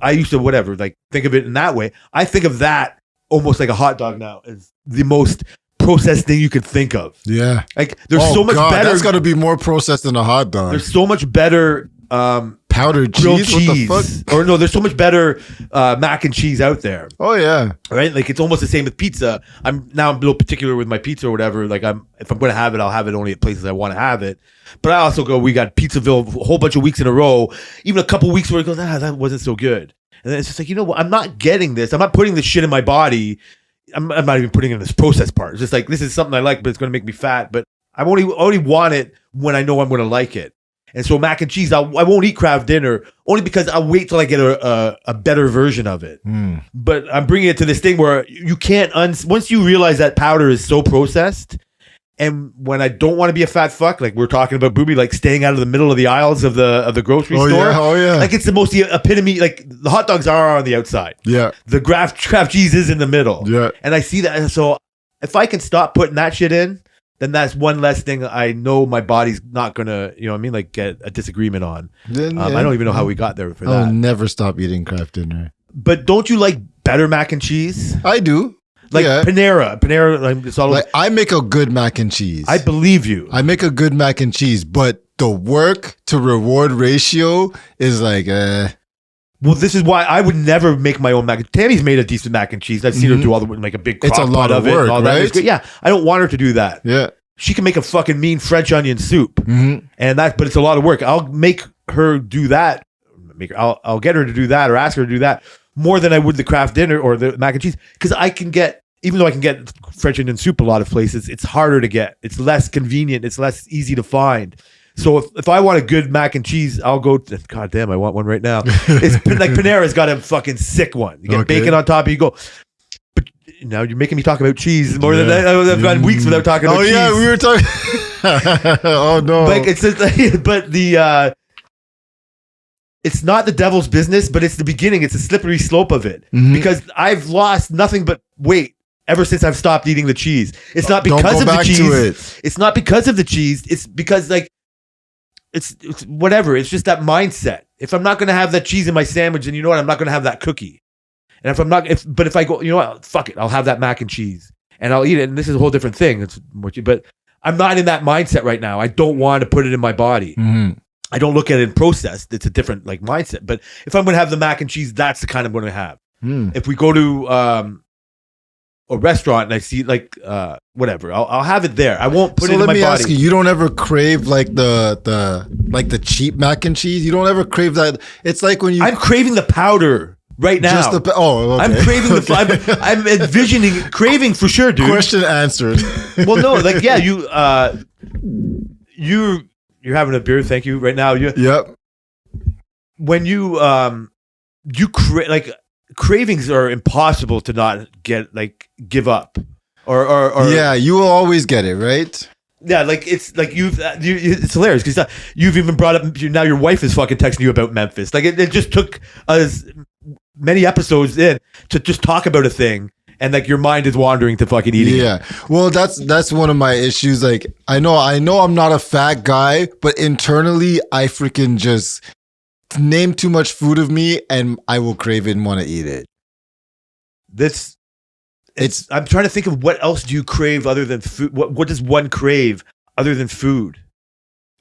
used to like think of it in that way. I think of that almost like a hot dog now as the most processed thing you could think of. Yeah. Like there's so much better. That's got to be more processed than a hot dog. There's so much better powdered cheese. What the fuck? Or no, there's so much better mac and cheese out there. Oh yeah. Right? Like it's almost the same with pizza. I'm a little particular with my pizza or whatever. Like if I'm gonna have it, I'll have it only at places I want to have it. But I also we got Pizzaville a whole bunch of weeks in a row, even a couple weeks where it goes, that wasn't so good. And then it's just like, you know what, I'm not getting this. I'm not putting this shit in my body. I'm not even putting it in this process part. It's just like this is something I like, but it's gonna make me fat. But I only want it when I know I'm gonna like it. And so mac and cheese, I won't eat craft dinner only because I'll wait till I get a better version of it. But I'm bringing it to this thing where you can't, once you realize that powder is so processed, and when I don't want to be a fat fuck, like we're talking about Booby, like staying out of the middle of the aisles of the grocery store. Yeah. Like it's the most epitome, like the hot dogs are on the outside. Yeah. The craft cheese is in the middle. Yeah. And I see that. And so if I can stop putting that shit in, then that's one less thing I know my body's not gonna, you know what I mean, like get a disagreement on. Then, I don't even know how we got there for that. I'll never stop eating craft dinner. But don't you like better mac and cheese? I do. Like Panera, like it's all like I make a good mac and cheese. I believe you. I make a good mac and cheese, but the work to reward ratio is like Well, this is why I would never make my own mac. Tammy's made a decent mac and cheese. I've seen her do all the like a big. It's a lot of work, right? Yeah, I don't want her to do that. Yeah, she can make a fucking mean French onion soup, and but it's a lot of work. I'll make her do that. I'll get her to do that or ask her to do that more than I would the craft dinner or the mac and cheese because I can get. Even though I can get French onion soup a lot of places, it's harder to get. It's less convenient. It's less easy to find. So if I want a good mac and cheese, I'll go. God damn, I want one right now. It's like Panera's got a fucking sick one. You get bacon on top. You go. But now you're making me talk about cheese more than that. I've gone weeks without talking about cheese. Oh yeah, we were talking. Oh no. Like it's but the it's not the devil's business, but it's the beginning. It's a slippery slope of it because I've lost nothing but weight ever since I've stopped eating the cheese. It's not because of the cheese. It's not because of the cheese. It's because like. It's whatever. It's just that mindset. If I'm not going to have that cheese in my sandwich, then you know what? I'm not going to have that cookie. And if I go, you know what? Fuck it. I'll have that mac and cheese and I'll eat it. And this is a whole different thing. But I'm not in that mindset right now. I don't want to put it in my body. I don't look at it in processed. It's a different like mindset. But if I'm going to have the mac and cheese, that's the kind I'm going to have. If we go to a restaurant and I see like whatever, I'll have it there. I won't put it in my body. So let me ask you don't ever crave like the cheap mac and cheese? You don't ever crave that? It's like when I'm craving the powder right now. Okay. I'm craving the I'm envisioning craving for sure, dude. Question answered. Well, no, like yeah, you're having a beer, thank you, right now. Yep. When you like cravings are impossible to not get like give up or yeah, you will always get it, right? Yeah, like it's like it's hilarious because you've even brought up now your wife is fucking texting you about Memphis. Like it just took us many episodes in to just talk about a thing and like your mind is wandering to fucking eating. Yeah, well that's one of my issues. Like I know I'm not a fat guy, but internally I freaking just name too much food of me and I will crave it and want to eat it. I'm trying to think of what else do you crave other than food? What does one crave other than food?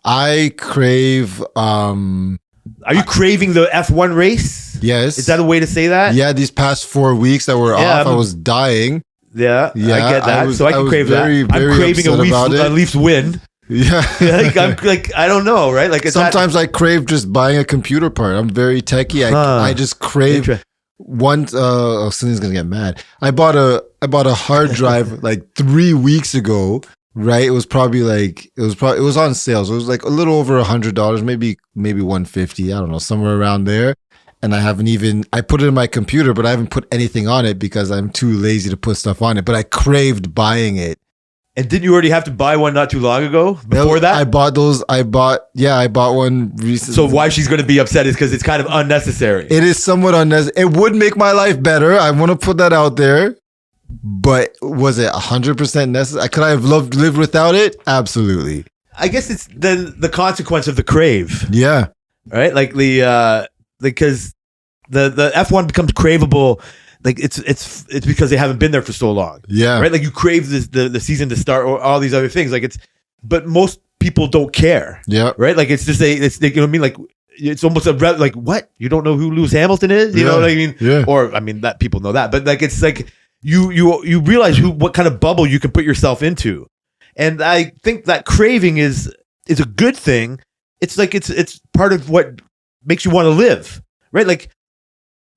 I crave. Are you craving the F1 race? Yes. Is that a way to say that? Yeah, these past 4 weeks that were off, I was dying. Yeah, I get that. So I can crave that. I'm craving a Leafs win. Yeah. I don't know, right? Like sometimes I crave just buying a computer part. I'm very techie. I just crave one. Cindy's gonna get mad. I bought a hard drive like 3 weeks ago. Right, it was on sale. So it was like a little over $100, maybe $150. I don't know, somewhere around there. And I put it in my computer, but I haven't put anything on it because I'm too lazy to put stuff on it. But I craved buying it. And didn't you already have to buy one not too long ago? Before that? I bought one recently. So why she's going to be upset is because it's kind of unnecessary. It is somewhat unnecessary. It would make my life better. I want to put that out there. But was it 100% necessary? Could I have lived without it? Absolutely. I guess it's then the consequence of the crave. Yeah. Right? Like because the F1 becomes craveable. Like it's because they haven't been there for so long. Yeah. Right? Like you crave the season to start or all these other things. Like but most people don't care. Yeah. Right? Like it's just you know what I mean? Like it's almost like what? You don't know who Lewis Hamilton is? You know what I mean? Yeah. Or I mean that people know that, but like it's like you realize what kind of bubble you can put yourself into. And I think that craving is a good thing. It's like it's part of what makes you want to live, right? Like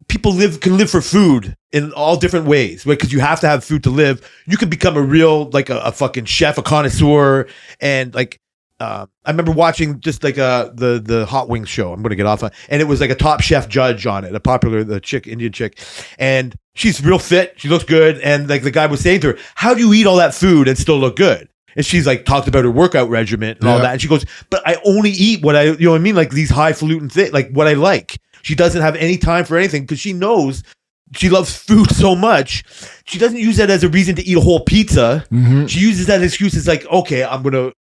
people can live for food in all different ways, right? Because you have to have food to live. You can become a real like a fucking chef, a connoisseur, and like I remember watching just like the Hot Wings show. I'm going to get off, and it was like a Top Chef judge on it, Indian chick, and she's real fit. She looks good, and like the guy was saying to her, "How do you eat all that food and still look good?" And she's like talked about her workout regimen and all that, and she goes, "But I only eat what you know what I mean, like these highfalutin things, like what I like." She doesn't have any time for anything because she knows she loves food so much. She doesn't use that as a reason to eat a whole pizza. Mm-hmm. She uses that excuse as like, okay, I'm gonna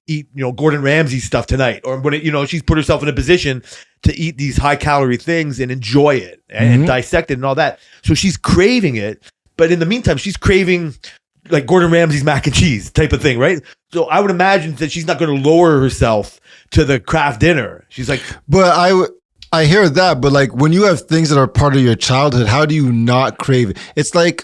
eat, Gordon Ramsay stuff tonight, or I'm gonna, she's put herself in a position to eat these high calorie things and enjoy it and dissect it and all that. So she's craving it, but in the meantime, she's craving like Gordon Ramsay's mac and cheese type of thing, right? So I would imagine that she's not going to lower herself to the craft dinner. She's like, but I hear that, but like when you have things that are part of your childhood, how do you not crave it? It's like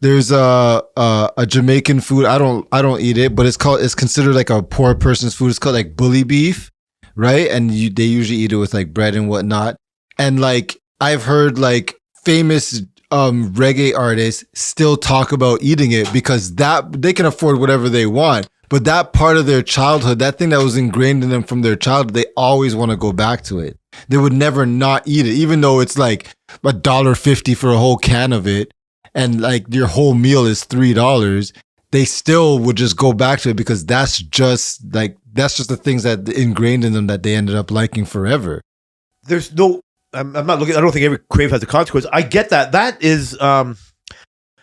there's a Jamaican food. I don't eat it, but it's considered like a poor person's food. It's called like bully beef, right? And they usually eat it with like bread and whatnot. And like I've heard like famous reggae artists still talk about eating it because that they can afford whatever they want. But that part of their childhood, that thing that was ingrained in them from their childhood, they always want to go back to it. They would never not eat it, even though it's like $1.50 for a whole can of it. And like your whole meal is $3. They still would just go back to it because that's just the things that ingrained in them that they ended up liking forever. There's no, I'm not looking, I don't think every crave has a consequence. I get that. That is,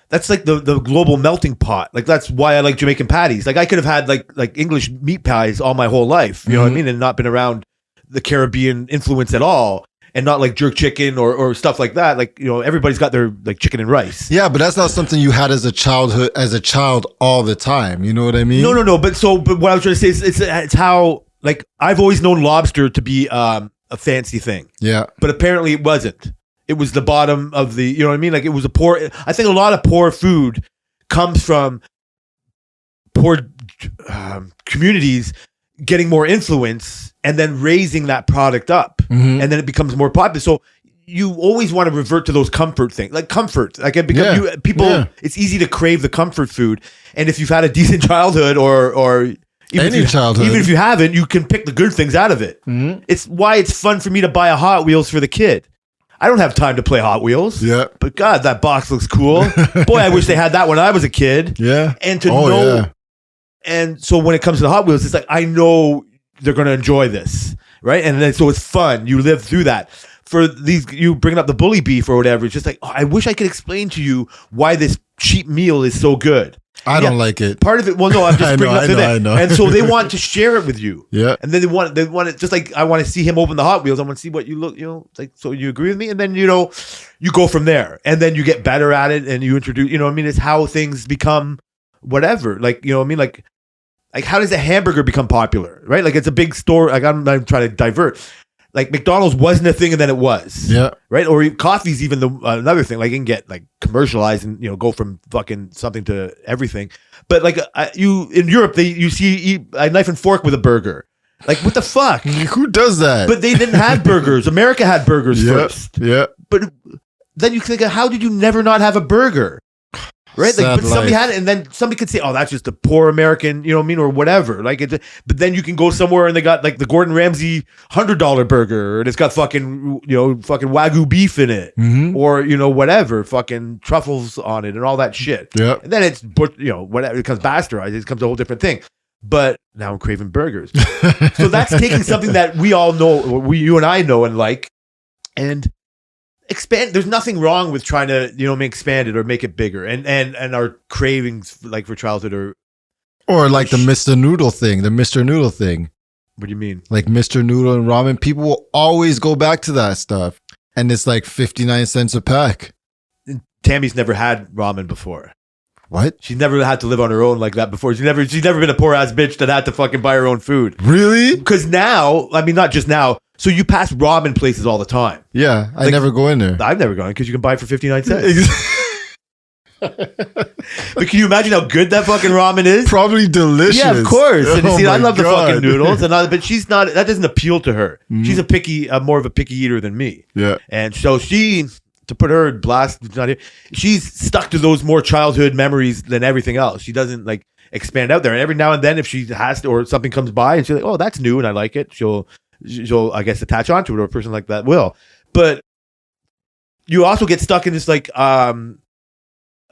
that's like the global melting pot. Like that's why I like Jamaican patties. Like I could have had like English meat pies all my whole life, you know what I mean? And not been around the Caribbean influence at all. And not like jerk chicken or stuff like that. Like, everybody's got their like chicken and rice. Yeah, but that's not something you had as a child all the time. You know what I mean? No. But what I was trying to say is it's how, like, I've always known lobster to be a fancy thing. Yeah. But apparently it wasn't. It was the bottom of the, you know what I mean? Like it was I think a lot of poor food comes from poor communities getting more influence and then raising that product up, and then it becomes more popular. So you always want to revert to those comfort things, like comfort. Like it becomes it's easy to crave the comfort food. And if you've had a decent childhood, or even if you haven't, you can pick the good things out of it. Mm-hmm. It's why it's fun for me to buy a Hot Wheels for the kid. I don't have time to play Hot Wheels. Yeah, but God, that box looks cool. Boy, I wish they had that when I was a kid. Yeah, and to know. Yeah. And so when it comes to the Hot Wheels, it's like, I know they're going to enjoy this, right? And then so it's fun. You live through that. For these, you bringing up the bully beef or whatever, it's just like, I wish I could explain to you why this cheap meal is so good. I don't like it. Part of it, well, no, I'm just bringing up to them. I know. And so they want to share it with you. Yeah. And then they want it, just like I want to see him open the Hot Wheels. I want to see what you look, like, so you agree with me? And then, you go from there. And then you get better at it and you introduce, it's how things become whatever. Like, I mean? Like, Like, how does a hamburger become popular, right? Like, it's a big store. Like, I'm trying to divert. Like, McDonald's wasn't a thing, and then it was. Yeah. Right? Or coffee's even another thing. Like, you can get, like, commercialized and, go from fucking something to everything. But, like, in Europe, you see a knife and fork with a burger. Like, what the fuck? Who does that? But they didn't have burgers. America had burgers first. Yeah. But then you think, how did you never not have a burger? Right? Like, but somebody had it, and then somebody could say, oh, that's just a poor American, you know what I mean? Or whatever. Like, but then you can go somewhere and they got like the Gordon Ramsay $100 burger, and it's got fucking, fucking Wagyu beef in it. Or, whatever, fucking truffles on it and all that shit. Yeah. And then it's, whatever, it becomes bastardized. It becomes a whole different thing. But now I'm craving burgers. So that's taking something that we all know, you and I know and like, and expand. There's nothing wrong with trying to expand it or make it bigger, and our cravings like for childhood or like the Mr. Noodle thing. What do you mean? Like Mr. Noodle and ramen, people will always go back to that stuff, and it's like 59 cents a pack. Tammy's never had ramen before. What? She's never had to live on her own like that before. She's never been a poor ass bitch that had to fucking buy her own food. Really? Because now, I mean, not just now. So you pass ramen places all the time. Yeah, I never go in there. I've never gone because you can buy it for 59 cents. But can you imagine how good that fucking ramen is? Probably delicious. Yeah, of course. And see, I love the fucking noodles, but she's not. That doesn't appeal to her. She's more of a picky eater than me. Yeah, and so to put her blast, she's stuck to those more childhood memories than everything else. She doesn't like expand out there. And every now and then, if she has to, or something comes by, and she's like, "Oh, that's new, and I like it," she'll I guess attach onto it, or a person like that will. But you also get stuck in this like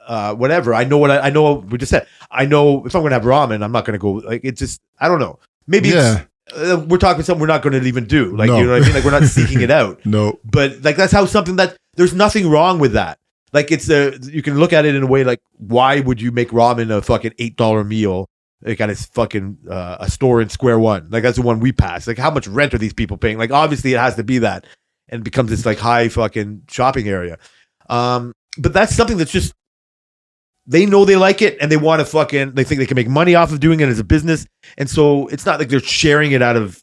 whatever. I know what we just said. I know if I'm gonna have ramen, I'm not gonna go like it's just I don't know. Maybe we're talking something we're not gonna even do. Like you know what I mean? Like we're not seeking it out. No. But like that's how something that there's nothing wrong with that. Like it's you can look at it in a way like why would you make ramen a fucking $8 meal? Like at his fucking a store in Square One. Like that's the one we passed. Like how much rent are these people paying? Like obviously it has to be that, and it becomes this like high fucking shopping area. But that's something that's just they know they like it and they want to they think they can make money off of doing it as a business, and so it's not like they're sharing it out of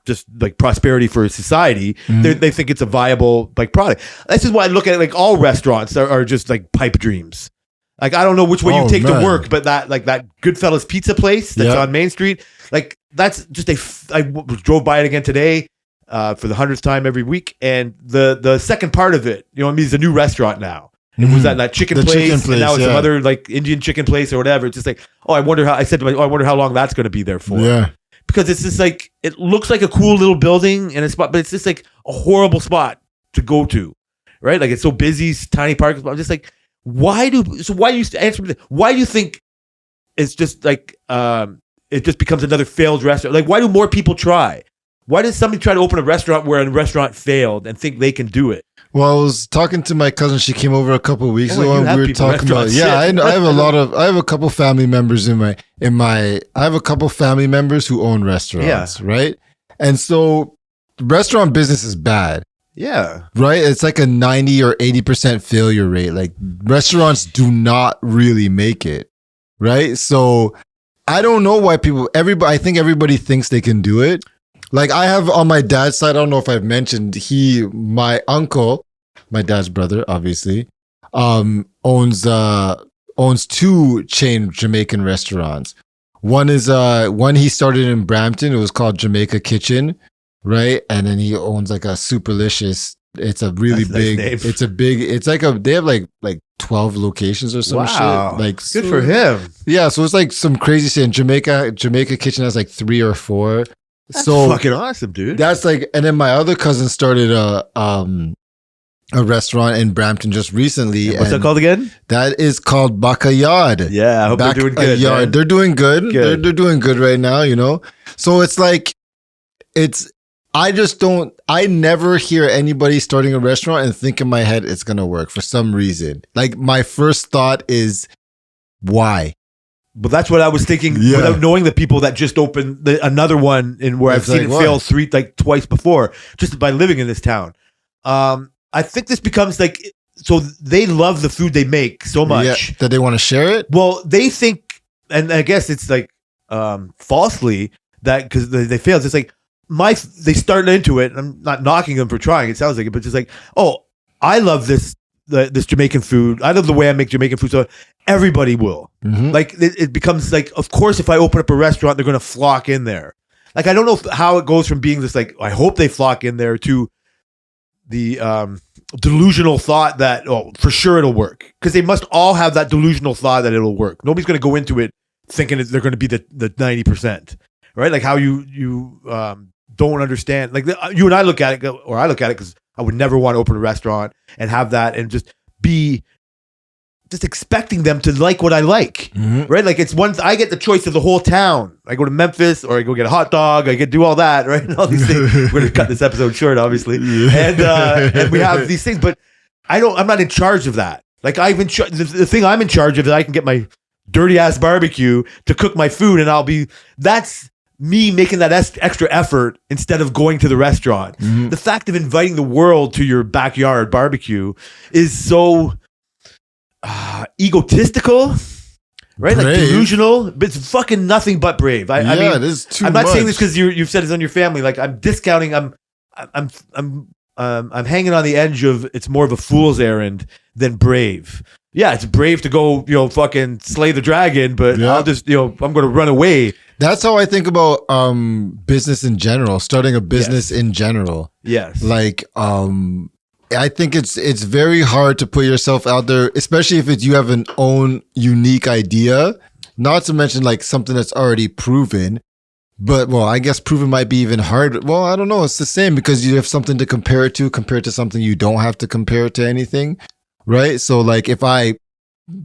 just like prosperity for society. They think it's a viable like product. This is why I look at it like all restaurants are just like pipe dreams. Like I don't know which way you take to work, but that Goodfellas pizza place that's on Main Street, like that's just I drove by it again today for the 100th time every week, and the second part of it, I mean, it's a new restaurant now. It was that chicken place, and now it's some other like Indian chicken place or whatever. It's just like, I wonder how long that's going to be there for. Yeah, because it's just like it looks like a cool little building and a spot, but it's just like a horrible spot to go to, right? Like it's so busy, tiny parking spot. I'm just like. Why do you think it's just like it just becomes another failed restaurant? Like why do more people try? Why does somebody try to open a restaurant where a restaurant failed and think they can do it? Well, I was talking to my cousin. She came over a couple of weeks ago, and we were talking about. Yeah, I have a couple family members I have a couple family members who own restaurants, right? And so, restaurant business is bad. Yeah. Right? It's like a 90 or 80% failure rate. Like restaurants do not really make it. Right? So I don't know why I think everybody thinks they can do it. Like I have on my dad's side, I don't know if I've mentioned, my uncle, my dad's brother, obviously, owns 2 chain Jamaican restaurants. One he started in Brampton. It was called Jamaica Kitchen. Right, and then he owns like a Superlicious. It's a really big. It's like they have like 12 locations or some shit. Like good for him. Yeah, so it's like some crazy shit. In Jamaica Kitchen has like 3 or 4. That's fucking awesome, dude. That's like, and then my other cousin started a restaurant in Brampton just recently. What's that called again? That is called Backyard. Yeah, I hope they're doing good. Man. They're doing good. They're doing good right now. So it's like I never hear anybody starting a restaurant and think in my head it's going to work for some reason. Like my first thought is why? But that's what I was thinking without knowing the people that just opened another one where I've seen it fail twice before just by living in this town. I think this becomes like, so they love the food they make so much that they want to share it. Well, they think, and I guess it's like, falsely that because they failed. It's like they started into it. And I'm not knocking them for trying. It sounds like it, but it's like, oh, I love this Jamaican food. I love the way I make Jamaican food. So everybody will. Mm-hmm. Like it becomes like, of course, if I open up a restaurant, they're going to flock in there. Like, I don't know how it goes from being this, like, I hope they flock in there to the delusional thought that, oh, for sure it'll work. Because they must all have that delusional thought that it'll work. Nobody's going to go into it thinking they're going to be the 90%, right? Like how you don't understand. Like you and I look at it, or I look at it because I would never want to open a restaurant and have that and just be just expecting them to like what I like, right? Like it's once I get the choice of the whole town. I go to Memphis or I go get a hot dog. I get do all that, right? And all these things. We're going to cut this episode short, obviously. And we have these things, but I'm not in charge of that. Like the thing I'm in charge of is I can get my dirty ass barbecue to cook my food and that's me making that extra effort instead of going to the restaurant. The fact of inviting the world to your backyard barbecue is so egotistical, right? Brave. Like delusional, but it's fucking nothing but brave. I mean, it is too I'm not much. saying this because you've said it's on your family. Like I'm discounting. I'm hanging on the edge of it's more of a fool's errand than brave. Yeah, it's brave to go, fucking slay the dragon, but I'll just, I'm going to run away. That's how I think about business in general, starting a business in general. Yes. Like, I think it's very hard to put yourself out there, especially if you have an own unique idea, not to mention like something that's already proven. But, well, I guess proven might be even harder. Well, I don't know. It's the same because you have something to compare it to compared to something you don't have to compare it to anything. Right. So like if I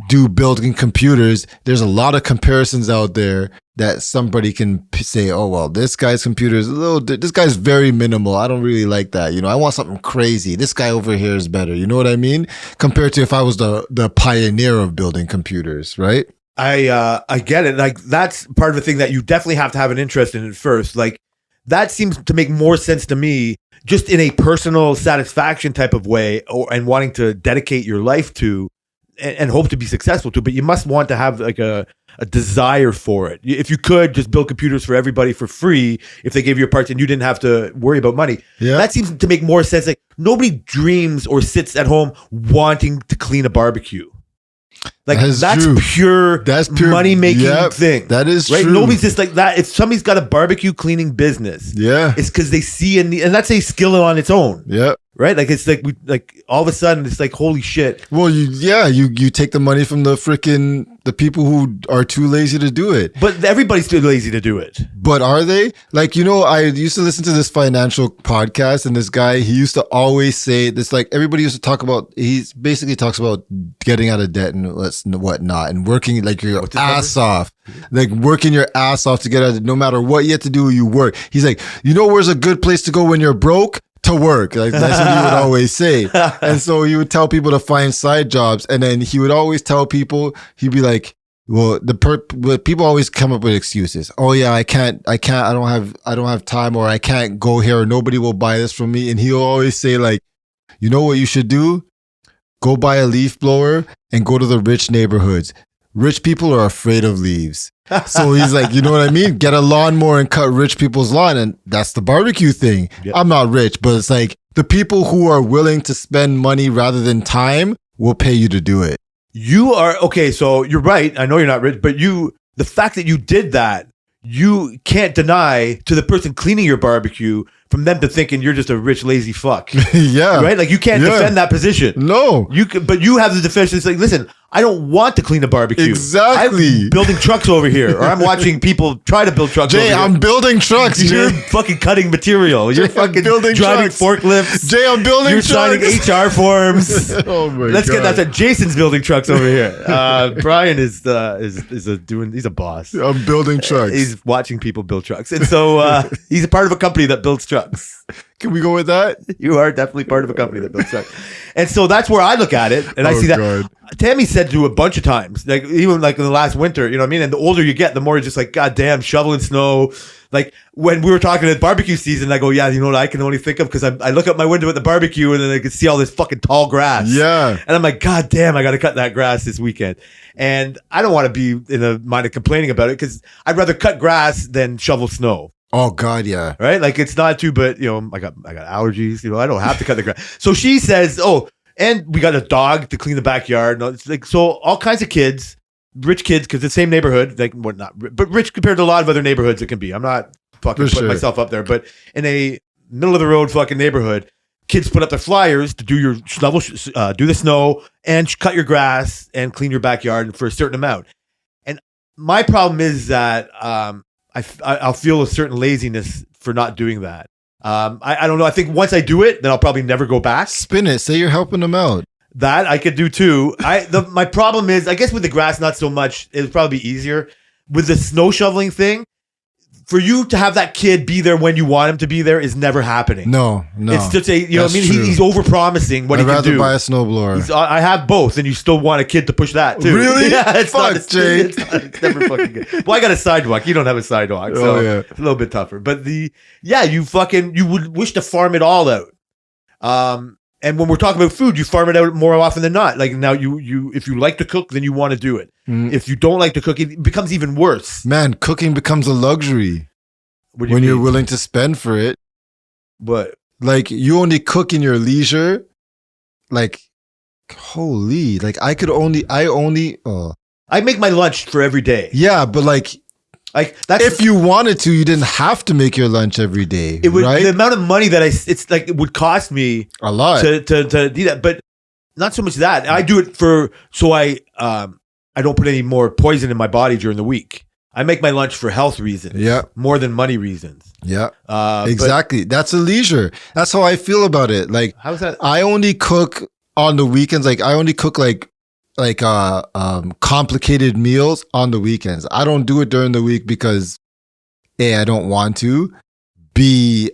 do building computers, there's a lot of comparisons out there that somebody can say, oh, well, this guy's computer is this guy's very minimal. I don't really like that. I want something crazy. This guy over here is better. You know what I mean? Compared to if I was the pioneer of building computers. Right. I get it. Like that's part of the thing that you definitely have to have an interest in at first. Like that seems to make more sense to me just in a personal satisfaction type of way and wanting to dedicate your life to and hope to be successful to, but you must want to have like a desire for it. If you could just build computers for everybody for free, if they gave you your parts and you didn't have to worry about money, that seems to make more sense. Like nobody dreams or sits at home wanting to clean a barbecue. Like that's pure money making thing. That is right. True. Nobody's just like that. If somebody's got a barbecue cleaning business, it's because they see and that's a skill on its own. Yeah. Right. Like it's like all of a sudden it's like holy shit. Well, you take the money from the people who are too lazy to do it. But everybody's too lazy to do it. But are they? Like, I used to listen to this financial podcast and this guy, he used to always say this, like everybody used to talk about, he basically talks about getting out of debt and whatnot and working like your ass off, like working your ass off to get out of, no matter what you have to do, you work. He's like, where's a good place to go when you're broke? To work. Like that's what he would always say. And so he would tell people to find side jobs. And then he would always tell people, he'd be like, well, people always come up with excuses. Oh yeah, I don't have time, or I can't go here, or nobody will buy this from me. And he'll always say like, you know what you should do? Go buy a leaf blower and go to the rich neighborhoods. Rich people are afraid of leaves. So he's like, you know what I mean? Get a lawnmower and cut rich people's lawn. And that's the barbecue thing. Yep. I'm not rich, but it's like the people who are willing to spend money rather than time will pay you to do it. You are, okay, so you're right. I know you're not rich, but the fact that you did that, you can't deny to the person cleaning your barbecue from them to thinking you're just a rich, lazy fuck. Yeah. Right? Like you can't defend that position. No. But you have the defense. It's like, listen, I don't want to clean a barbecue. Exactly. I'm building trucks over here, or I'm watching people try to build trucks over here. I'm building trucks. You're fucking cutting material. You're fucking driving trucks. Forklifts. Jay, I'm building You're trucks. You're signing HR forms. Oh my Let's God. get that. Jason's building trucks over here. Brian he's a boss. I'm building trucks. He's watching people build trucks. And so he's a part of a company that builds trucks. trucks. Can we go with that? You are definitely part of a company that builds trucks. And so that's where I look at it. And I see that. God. Tammy said to a bunch of times, like even like in the last winter, you know what I mean? And the older you get, the more you're just like, God damn, shoveling snow. Like when we were talking at barbecue season, I go, yeah, you know what I can only think of? Because I look out my window at the barbecue and then I can see all this fucking tall grass. Yeah. And I'm like, God damn, I got to cut that grass this weekend. And I don't want to be in a mind of complaining about it because I'd rather cut grass than shovel snow. Oh God, yeah. Right? Like it's not too, but you know, I got allergies, you know, I don't have to cut the grass. So she says, oh, and we got a dog to clean the backyard. No, it's like, so all kinds of kids, rich kids, because the same neighborhood, like what not, but rich compared to a lot of other neighborhoods it can be. I'm not fucking putting myself up there, but in a middle of the road fucking neighborhood, kids put up their flyers to do your shovel, do the snow and cut your grass and clean your backyard for a certain amount. And my problem is that, I'll feel a certain laziness for not doing that. I don't know. I think once I do it, then I'll probably never go back. Spin it. Say you're helping them out. That I could do too. My problem is, I guess with the grass, not so much. It would probably be easier. With the snow shoveling thing, for you to have that kid be there when you want him to be there is never happening. No. It's just you know what I mean? He's over-promising what he can do. I'd rather buy a snowblower. I have both, and you still want a kid to push that too. Really? Yeah, it's Fuck, Jay. It's never fucking good. Well, I got a sidewalk. You don't have a sidewalk, so it's a little bit tougher. But you would wish to farm it all out. And when we're talking about food, you farm it out more often than not. Like now, you if you like to cook, then you want to do it. If you don't like to cook, it becomes even worse. Man, cooking becomes a luxury when you're willing to spend for it. But like you only cook in your leisure. Like, holy, like I make my lunch for every day. Yeah, but like that's if you wanted to, you didn't have to make your lunch every day. It would, right? The amount of money that it would cost me a lot to do that, but not so much that I do it so I don't put any more poison in my body during the week. I make my lunch for health reasons, more than money reasons. Yeah, exactly. That's a leisure. That's how I feel about it. Like, how's that? I only cook on the weekends. Like, I only cook like complicated meals on the weekends. I don't do it during the week because A, I don't want to. B,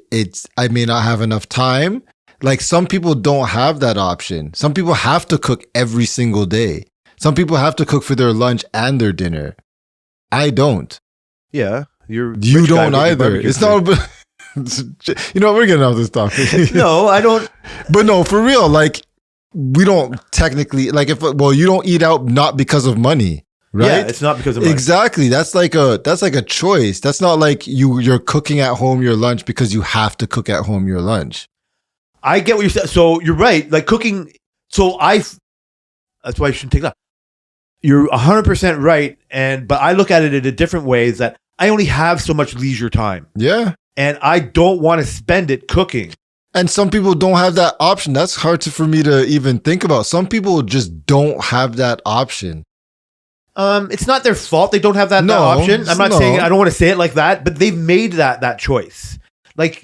I may not have enough time. Like some people don't have that option. Some people have to cook every single day. Some people have to cook for their lunch and their dinner. I don't. Yeah, you don't either. It's not. You know, we're getting off this topic. No, I don't. But no, for real, like we don't technically like you don't eat out not because of money, right? Yeah, it's not because of money. Exactly. That's like a choice. That's not like you're cooking at home your lunch because you have to cook at home your lunch. I get what you're saying. So you're right. Like cooking. So that's why I shouldn't take that. You're 100% right. But I look at it in a different way is that I only have so much leisure time. Yeah. And I don't want to spend it cooking. And some people don't have that option. That's hard for me to even think about. Some people just don't have that option. It's not their fault they don't have that option. I'm not saying, I don't want to say it like that, but they've made that choice. Like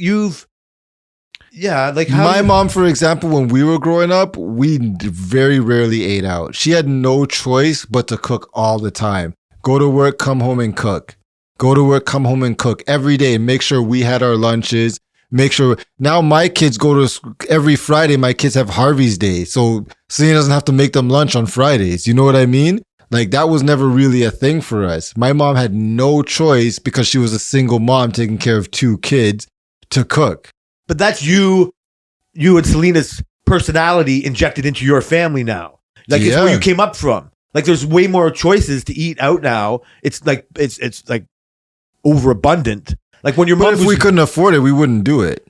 my mom, for example, when we were growing up, we very rarely ate out. She had no choice but to cook all the time. Go to work, come home and cook. Go to work, come home and cook every day. Make sure we had our lunches. Make sure now my kids go to every Friday. My kids have Harvey's Day. So Selena doesn't have to make them lunch on Fridays. You know what I mean? Like that was never really a thing for us. My mom had no choice because she was a single mom taking care of 2 kids to cook. But that's you and Selena's personality injected into your family now. Like it's where you came up from. Like there's way more choices to eat out now. It's like overabundant. Like when your mom, if we couldn't afford it, we wouldn't do it.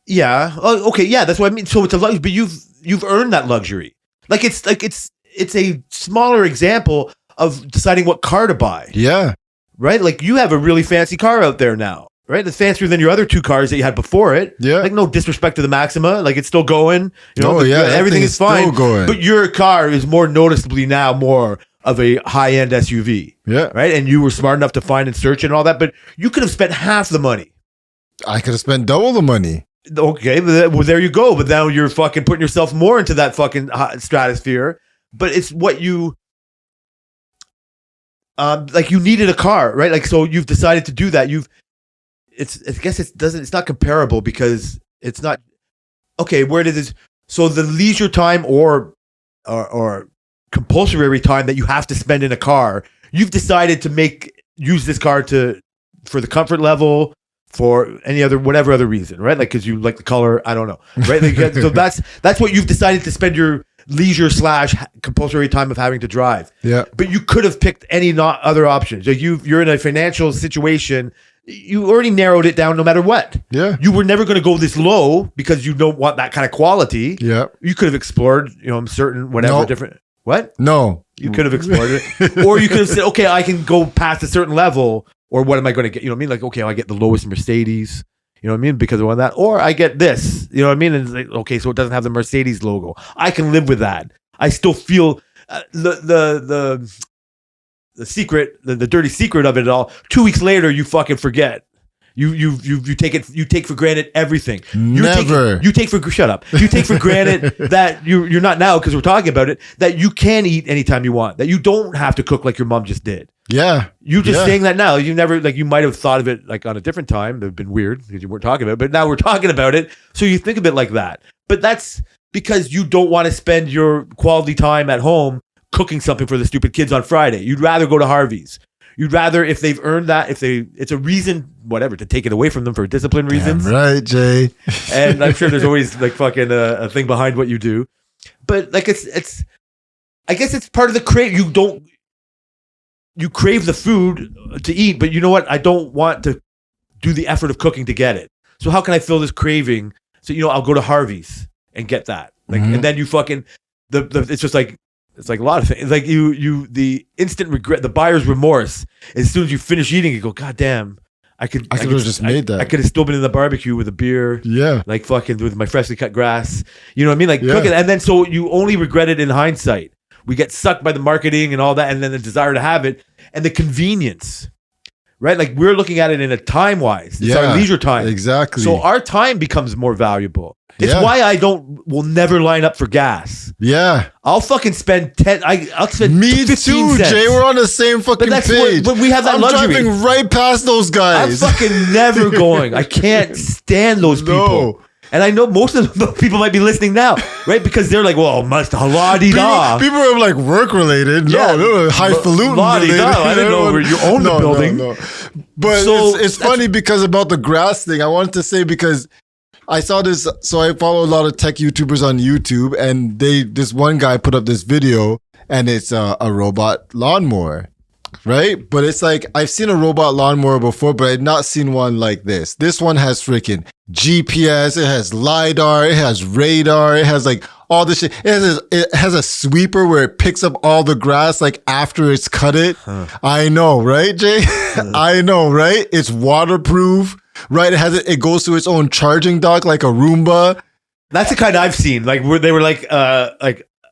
Yeah. Oh, okay. Yeah, that's what I mean. So it's a luxury, but you've earned that luxury. It's a smaller example of deciding what car to buy. Yeah. Right. Like you have a really fancy car out there now. Right, it's fancier than your other 2 cars that you had before it. Yeah, like no disrespect to the Maxima, like it's still going. You know, everything is fine. But your car is more noticeably now more of a high-end SUV. Yeah, right. And you were smart enough to find and search and all that, but you could have spent half the money. I could have spent double the money. Okay, well there you go. But now you're fucking putting yourself more into that fucking stratosphere. But it's what you. Like you needed a car, right? Like so, you've decided to do that. I guess it's not comparable because it's not okay. Where did this? So the leisure time or compulsory time that you have to spend in a car, you've decided to use this car for the comfort level, for any other whatever other reason, right? Like because you like the color, I don't know, right? Like, so that's what you've decided to spend your leisure / compulsory time of having to drive. Yeah. But you could have picked any other options. Like you're in a financial situation. You already narrowed it down no matter what. Yeah. You were never going to go this low because you don't want that kind of quality. Yeah. You could have explored, certain whatever different. What? No. You could have explored it. Or you could have said, okay, I can go past a certain level. Or what am I going to get? You know what I mean? Like, okay, I get the lowest Mercedes. You know what I mean? Because I want that. Or I get this. You know what I mean? And it's like, okay, so it doesn't have the Mercedes logo. I can live with that. I still feel the secret, the dirty secret of it all. 2 weeks later, you fucking forget. You take for granted everything. You take for granted that you're not now because we're talking about it, that you can eat anytime you want, that you don't have to cook like your mom just did. Yeah. You just saying that now. You never you might have thought of it like on a different time. That would have been weird because you weren't talking about it, but now we're talking about it. So you think of it like that. But that's because you don't want to spend your quality time at home cooking something for the stupid kids on Friday. You'd rather go to Harvey's. You'd rather, if they've earned that, it's a reason, whatever, to take it away from them for discipline reasons. Damn right, Jay. And I'm sure there's always like fucking a thing behind what you do. But like it's I guess it's part of the crave. You crave the food to eat, but you know what? I don't want to do the effort of cooking to get it. So how can I fill this craving? So I'll go to Harvey's and get that. Like, and then you fucking it's just like. It's like a lot of things. It's like the instant regret, the buyer's remorse. As soon as you finish eating, you go, God damn, I could have just made that. I could have still been in the barbecue with a beer. Yeah. Like fucking with my freshly cut grass. You know what I mean? Like cooking. And then so you only regret it in hindsight. We get sucked by the marketing and all that, and then the desire to have it and the convenience. Right? Like we're looking at it in a time wise. It's our leisure time. Exactly. So our time becomes more valuable. It's why I will never line up for gas. Yeah. I'll fucking spend I'll spend Me 15 too, cents. Jay. We're on the same fucking page. But we have that luxury. I'm driving right past those guys. I'm fucking never going. I can't stand those people. And I know most of the people might be listening now, right? Because they're like, well, must la-di-da. People are like work related. No, they're highfalutin related. I didn't know you own the building. No. But so it's funny because about the grass thing, I wanted to say because I saw this, so I follow a lot of tech YouTubers on YouTube, and this one guy put up this video, and it's a robot lawnmower, right? But it's like, I've seen a robot lawnmower before, but I've not seen one like this. This one has freaking GPS, it has LiDAR, it has radar, it has like all this shit. It has a sweeper where it picks up all the grass like after it's cut it. I know, right, Jay? I know, right? It's waterproof. Right, it goes to its own charging dock like a Roomba. That's the kind I've seen. Like where they were like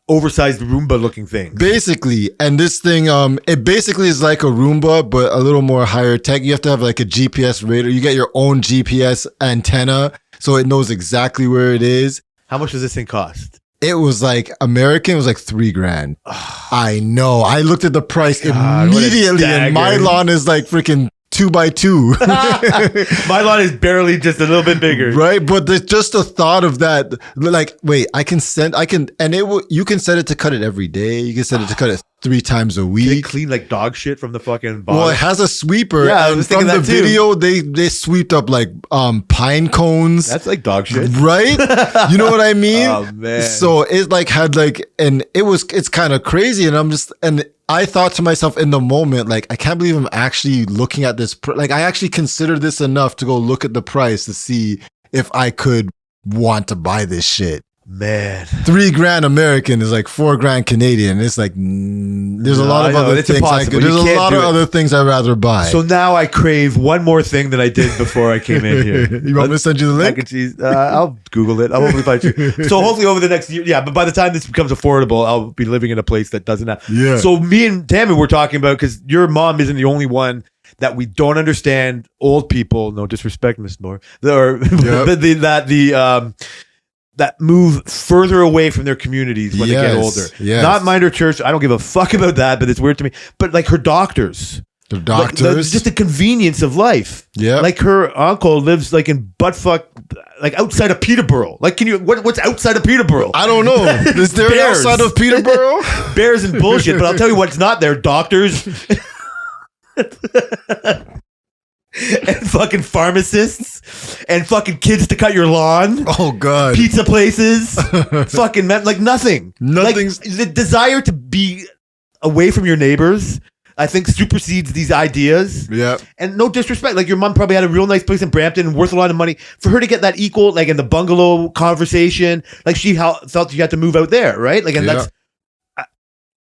oversized Roomba looking things. Basically, and this thing, it basically is like a Roomba, but a little more higher tech. You have to have like a GPS radar. You get your own GPS antenna, so it knows exactly where it is. How much does this thing cost? It was like American. It was like $3,000. I know. I looked at the price immediately, and my lawn is like freaking 2x2. My lawn is barely just a little bit bigger, right? But just the thought of that, like, wait, you can set it to cut it every day. You can set it to cut it 3 times a week. Can it clean like dog shit from the fucking bottom? Well, it has a sweeper. Yeah, I was thinking from the that video, they sweeped up like pine cones. That's like dog shit, right? You know what I mean? Oh man! So it like had like, and it's kind of crazy, and I thought to myself in the moment, like, I can't believe I'm actually looking at this. Like, I actually considered this enough to go look at the price to see if I could want to buy this shit. Man, $3,000 American is like $4,000 Canadian. It's like there's a lot of other things. There's a lot of other things I'd rather buy. So now I crave one more thing than I did before I came in here. You want me to send you the link? Mac and cheese. I'll Google it. I'll hopefully find you. So hopefully over the next year, yeah. But by the time this becomes affordable, I'll be living in a place that doesn't have. Yeah. So me and Tammy were talking about, because your mom isn't the only one that we don't understand. Old people, no disrespect, Miss Moore, that move further away from their communities when they get older. Yes. Not mind her church. I don't give a fuck about that, but it's weird to me. But like her doctors, The doctors. Just the convenience of life. Yeah. Like her uncle lives like in buttfuck, like outside of Peterborough. Like, what's outside of Peterborough? I don't know. Is there Bears. outside of Peterborough? Bears and bullshit. But I'll tell you what's not there. Doctors. And fucking pharmacists and fucking kids to cut your lawn. Oh god. Pizza places. Fucking like nothing. Nothing's like, the desire to be away from your neighbors, I think, supersedes these ideas. Yeah. And no disrespect, like your mom probably had a real nice place in Brampton, worth a lot of money. For her to get that equal, like in the bungalow conversation, like she felt she had to move out there, right? Like, and that's,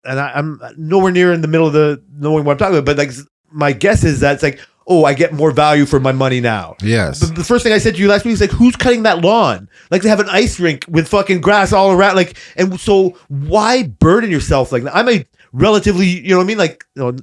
and I'm nowhere near in the middle of the knowing what I'm talking about, but like my guess is that it's like, oh, I get more value for my money now. Yes. The first thing I said to you last week was like, who's cutting that lawn? Like they have an ice rink with fucking grass all around. Like, and so why burden yourself like that? I'm a relatively, you know what I mean? Like, you know,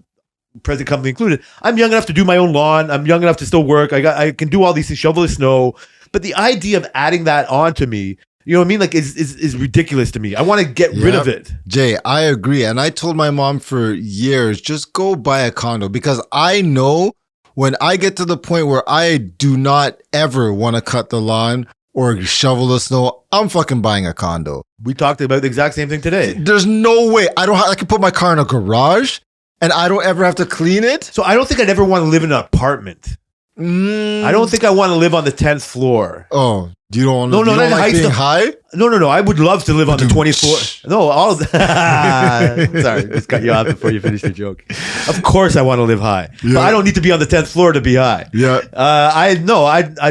present company included. I'm young enough to do my own lawn. I'm young enough to still work. I can do all these things, shovel the snow. But the idea of adding that on to me, you know what I mean? Like is ridiculous to me. I want to get rid of it. Jay, I agree. And I told my mom for years, just go buy a condo, because I know when I get to the point where I do not ever want to cut the lawn or shovel the snow, I'm fucking buying a condo. We talked about the exact same thing today. There's no way. I can put my car in a garage and I don't ever have to clean it. So I don't think I'd ever want to live in an apartment. I don't think I want to live on the 10th floor. Oh, you don't want to not like being high? No. I would love to live on the 24th. No, sorry, just cut you off before you finish your joke. Of course I want to live high. Yeah. But I don't need to be on the 10th floor to be high. Yeah. I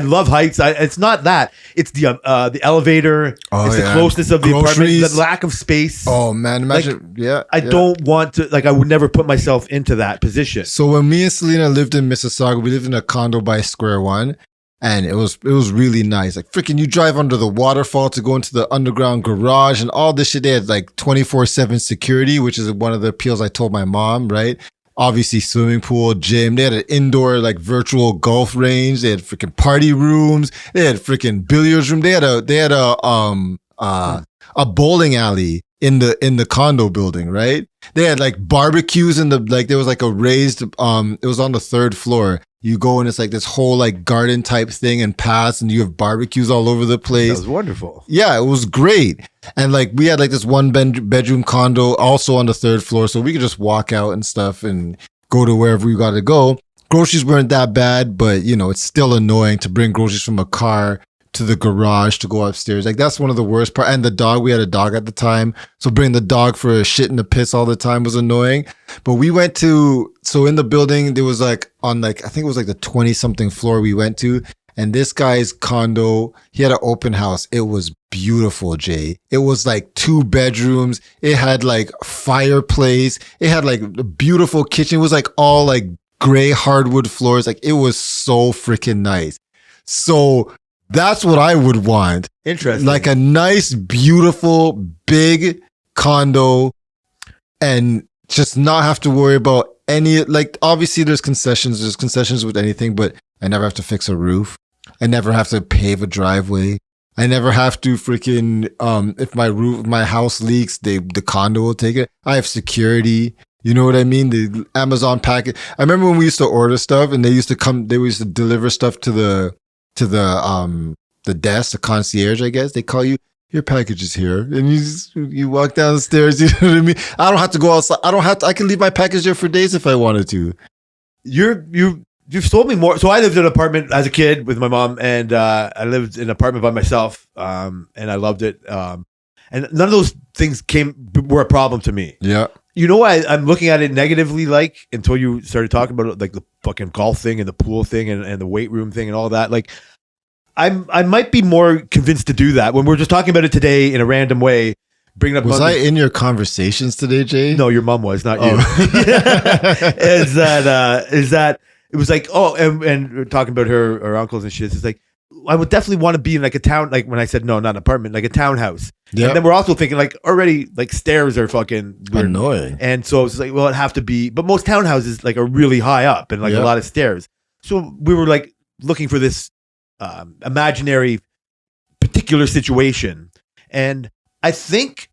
love heights. It's not that. It's the elevator. It's the closeness of the apartment, the lack of space. Oh man, imagine. I don't want to, I would never put myself into that position. So when me and Selena lived in Mississauga, we lived in a condo by Square One. And it was really nice. Like freaking, you drive under the waterfall to go into the underground garage and all this shit. They had like 24/7 security, which is one of the appeals I told my mom, right? Obviously swimming pool, gym. They had an indoor like virtual golf range. They had freaking party rooms. They had freaking billiards room. They had a bowling alley in the condo building, right? They had like barbecues in there was like a raised, it was on the 3rd floor. You go and it's like this whole like garden type thing and paths, and you have barbecues all over the place. That was wonderful. Yeah, it was great. And like we had like this one bedroom condo also on the 3rd floor, so we could just walk out and stuff and go to wherever we got to go. Groceries weren't that bad, but you know, it's still annoying to bring groceries from a car to the garage to go upstairs. Like that's one of the worst part. And the dog, we had a dog at the time, so bringing the dog for a shit and a piss all the time was annoying. But we went to, so in the building, there was like on like, I think it was like the 20 something floor we went to. And this guy's condo, he had an open house. It was beautiful, Jay. It was like 2 bedrooms. It had like fireplace. It had like a beautiful kitchen. It was like all like gray hardwood floors. Like it was so freaking nice. So that's what I would want. Interesting. Like a nice, beautiful, big condo and just not have to worry about any, like, obviously there's concessions with anything, but I never have to fix a roof. I never have to pave a driveway. I never have to freaking, if my house leaks, the condo will take it. I have security. You know what I mean? The Amazon package. I remember when we used to order stuff and they used to deliver stuff to the desk, the concierge, I guess they call you. Your package is here, and you walk down the stairs. You know what I mean? I don't have to go outside. I can leave my package there for days if I wanted to. You've told me more. So I lived in an apartment as a kid with my mom, and I lived in an apartment by myself, and I loved it. And none of those things were a problem to me. Yeah. You know what? I'm looking at it negatively, like, until you started talking about it, like the fucking golf thing and the pool thing and the weight room thing and all that. Like, I might be more convinced to do that when we're just talking about it today in a random way. Bringing up was I in your conversations today, Jay? No, your mom was, not you. Is that it was like, oh, and we're talking about her uncles and shit. It's like, I would definitely want to be in like a town, like when I said no, not an apartment, like a townhouse. Yep. And then we're also thinking like already like stairs are fucking weird. Annoying. And so it's like, well, it'd have to be, but most townhouses like are really high up and like a lot of stairs. So we were like looking for this imaginary particular situation. And I think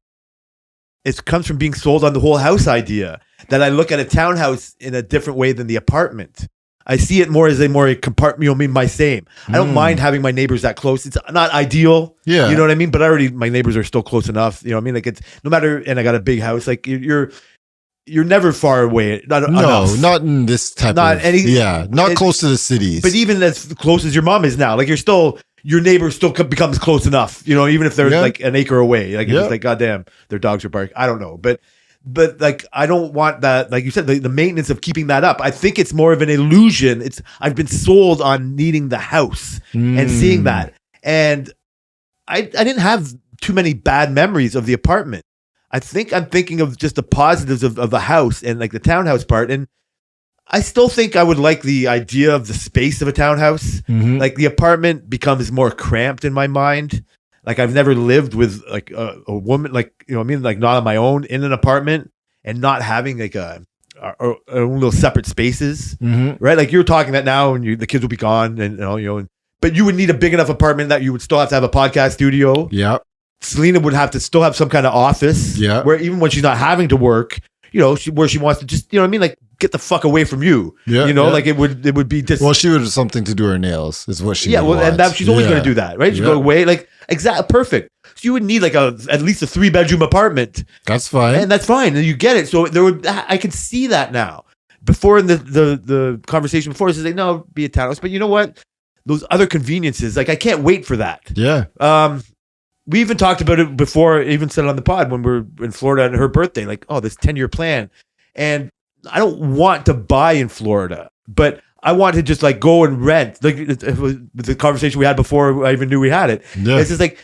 it comes from being sold on the whole house idea, that I look at a townhouse in a different way than the apartment. I see it more as a more compartment, my same. I don't mind having my neighbors that close. It's not ideal. Yeah. You know what I mean? But my neighbors are still close enough. You know what I mean? Like, it's no matter, and I got a big house, like you're never far away. Not in this type not close to the cities. But even as close as your mom is now, like your neighbor still becomes close enough, you know, even if they're like an acre away. Like, it's like, goddamn, their dogs are barking. I don't know. But like, I don't want that, like you said, the maintenance of keeping that up. I think it's more of an illusion. I've been sold on needing the house and seeing that. And I didn't have too many bad memories of the apartment. I think I'm thinking of just the positives of the house and like the townhouse part. And I still think I would like the idea of the space of a townhouse. Like, the apartment becomes more cramped in my mind. Like, I've never lived with like a woman, like, you know what I mean? Like, not on my own in an apartment and not having like our own little separate spaces, right? Like, you're talking that now and the kids will be gone and but you would need a big enough apartment that you would still have to have a podcast studio. Yeah. Selena would have to still have some kind of office. Yeah. Where even when she's not having to work, where she wants to just, you know what I mean? Like, get the fuck away from you. Yeah. Like it would be just. Well, she would have something to do her nails, is what she would want. And that she's always going to do that, right? She'd go away, like, perfect. So you would need like at least a 3-bedroom apartment. That's fine. And that's fine. And you get it. So I can see that now. Before in the conversation before, it's like, no, be a townhouse. But you know what? Those other conveniences, like, I can't wait for that. Yeah. We even talked about it before, even said it on the pod when we were in Florida on her birthday, like, oh, this 10-year plan. And I don't want to buy in Florida, but I want to just like go and rent. Like, it was the conversation we had before I even knew we had it. Yeah. It's just like,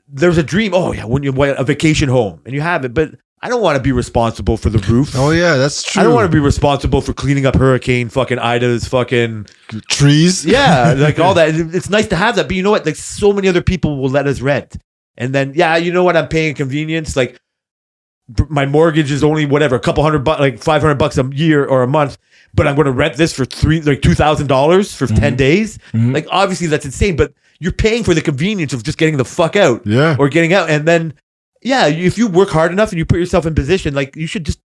there's a dream. Oh yeah, when you want a vacation home and you have it, but I don't want to be responsible for the roof. Oh yeah, that's true. I don't want to be responsible for cleaning up Hurricane fucking Ida's fucking trees. Yeah, like all that. It's nice to have that, but you know what? Like, so many other people will let us rent, and then you know what? I'm paying convenience. Like, my mortgage is only whatever, a couple $100, like $500 a year or a month, but I'm going to rent this for $2,000 for 10 days. Like, obviously that's insane, but you're paying for the convenience of just getting the fuck out, or getting out, and then. Yeah, if you work hard enough and you put yourself in position, like, you should just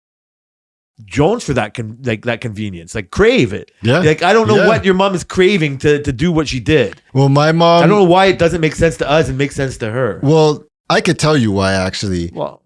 Jones for that that convenience, like, crave it. Yeah, like, I don't know what your mom is craving to do what she did. Well, my mom, I don't know why it doesn't make sense to us and makes sense to her. Well, I could tell you why, actually. Well,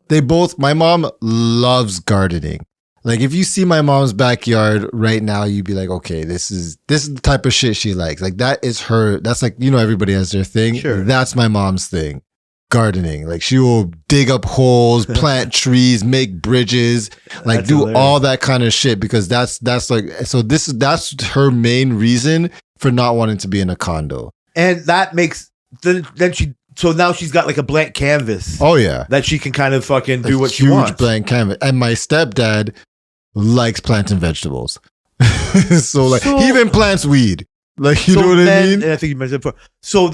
my mom loves gardening. Like, if you see my mom's backyard right now, you'd be like, okay, this is the type of shit she likes. Like, that is her. That's like, everybody has their thing. Sure, that's my mom's thing. Gardening. Like, she will dig up holes, plant trees, make bridges, like, that's do hilarious. All that kind of shit, because that's like, so that's her main reason for not wanting to be in a condo. And that makes so now she's got like a blank canvas. Oh yeah, that she can kind of fucking do what she wants. Huge blank canvas. And my stepdad likes planting vegetables. so he even plants weed. Like, you know what I mean? And I think you mentioned before. So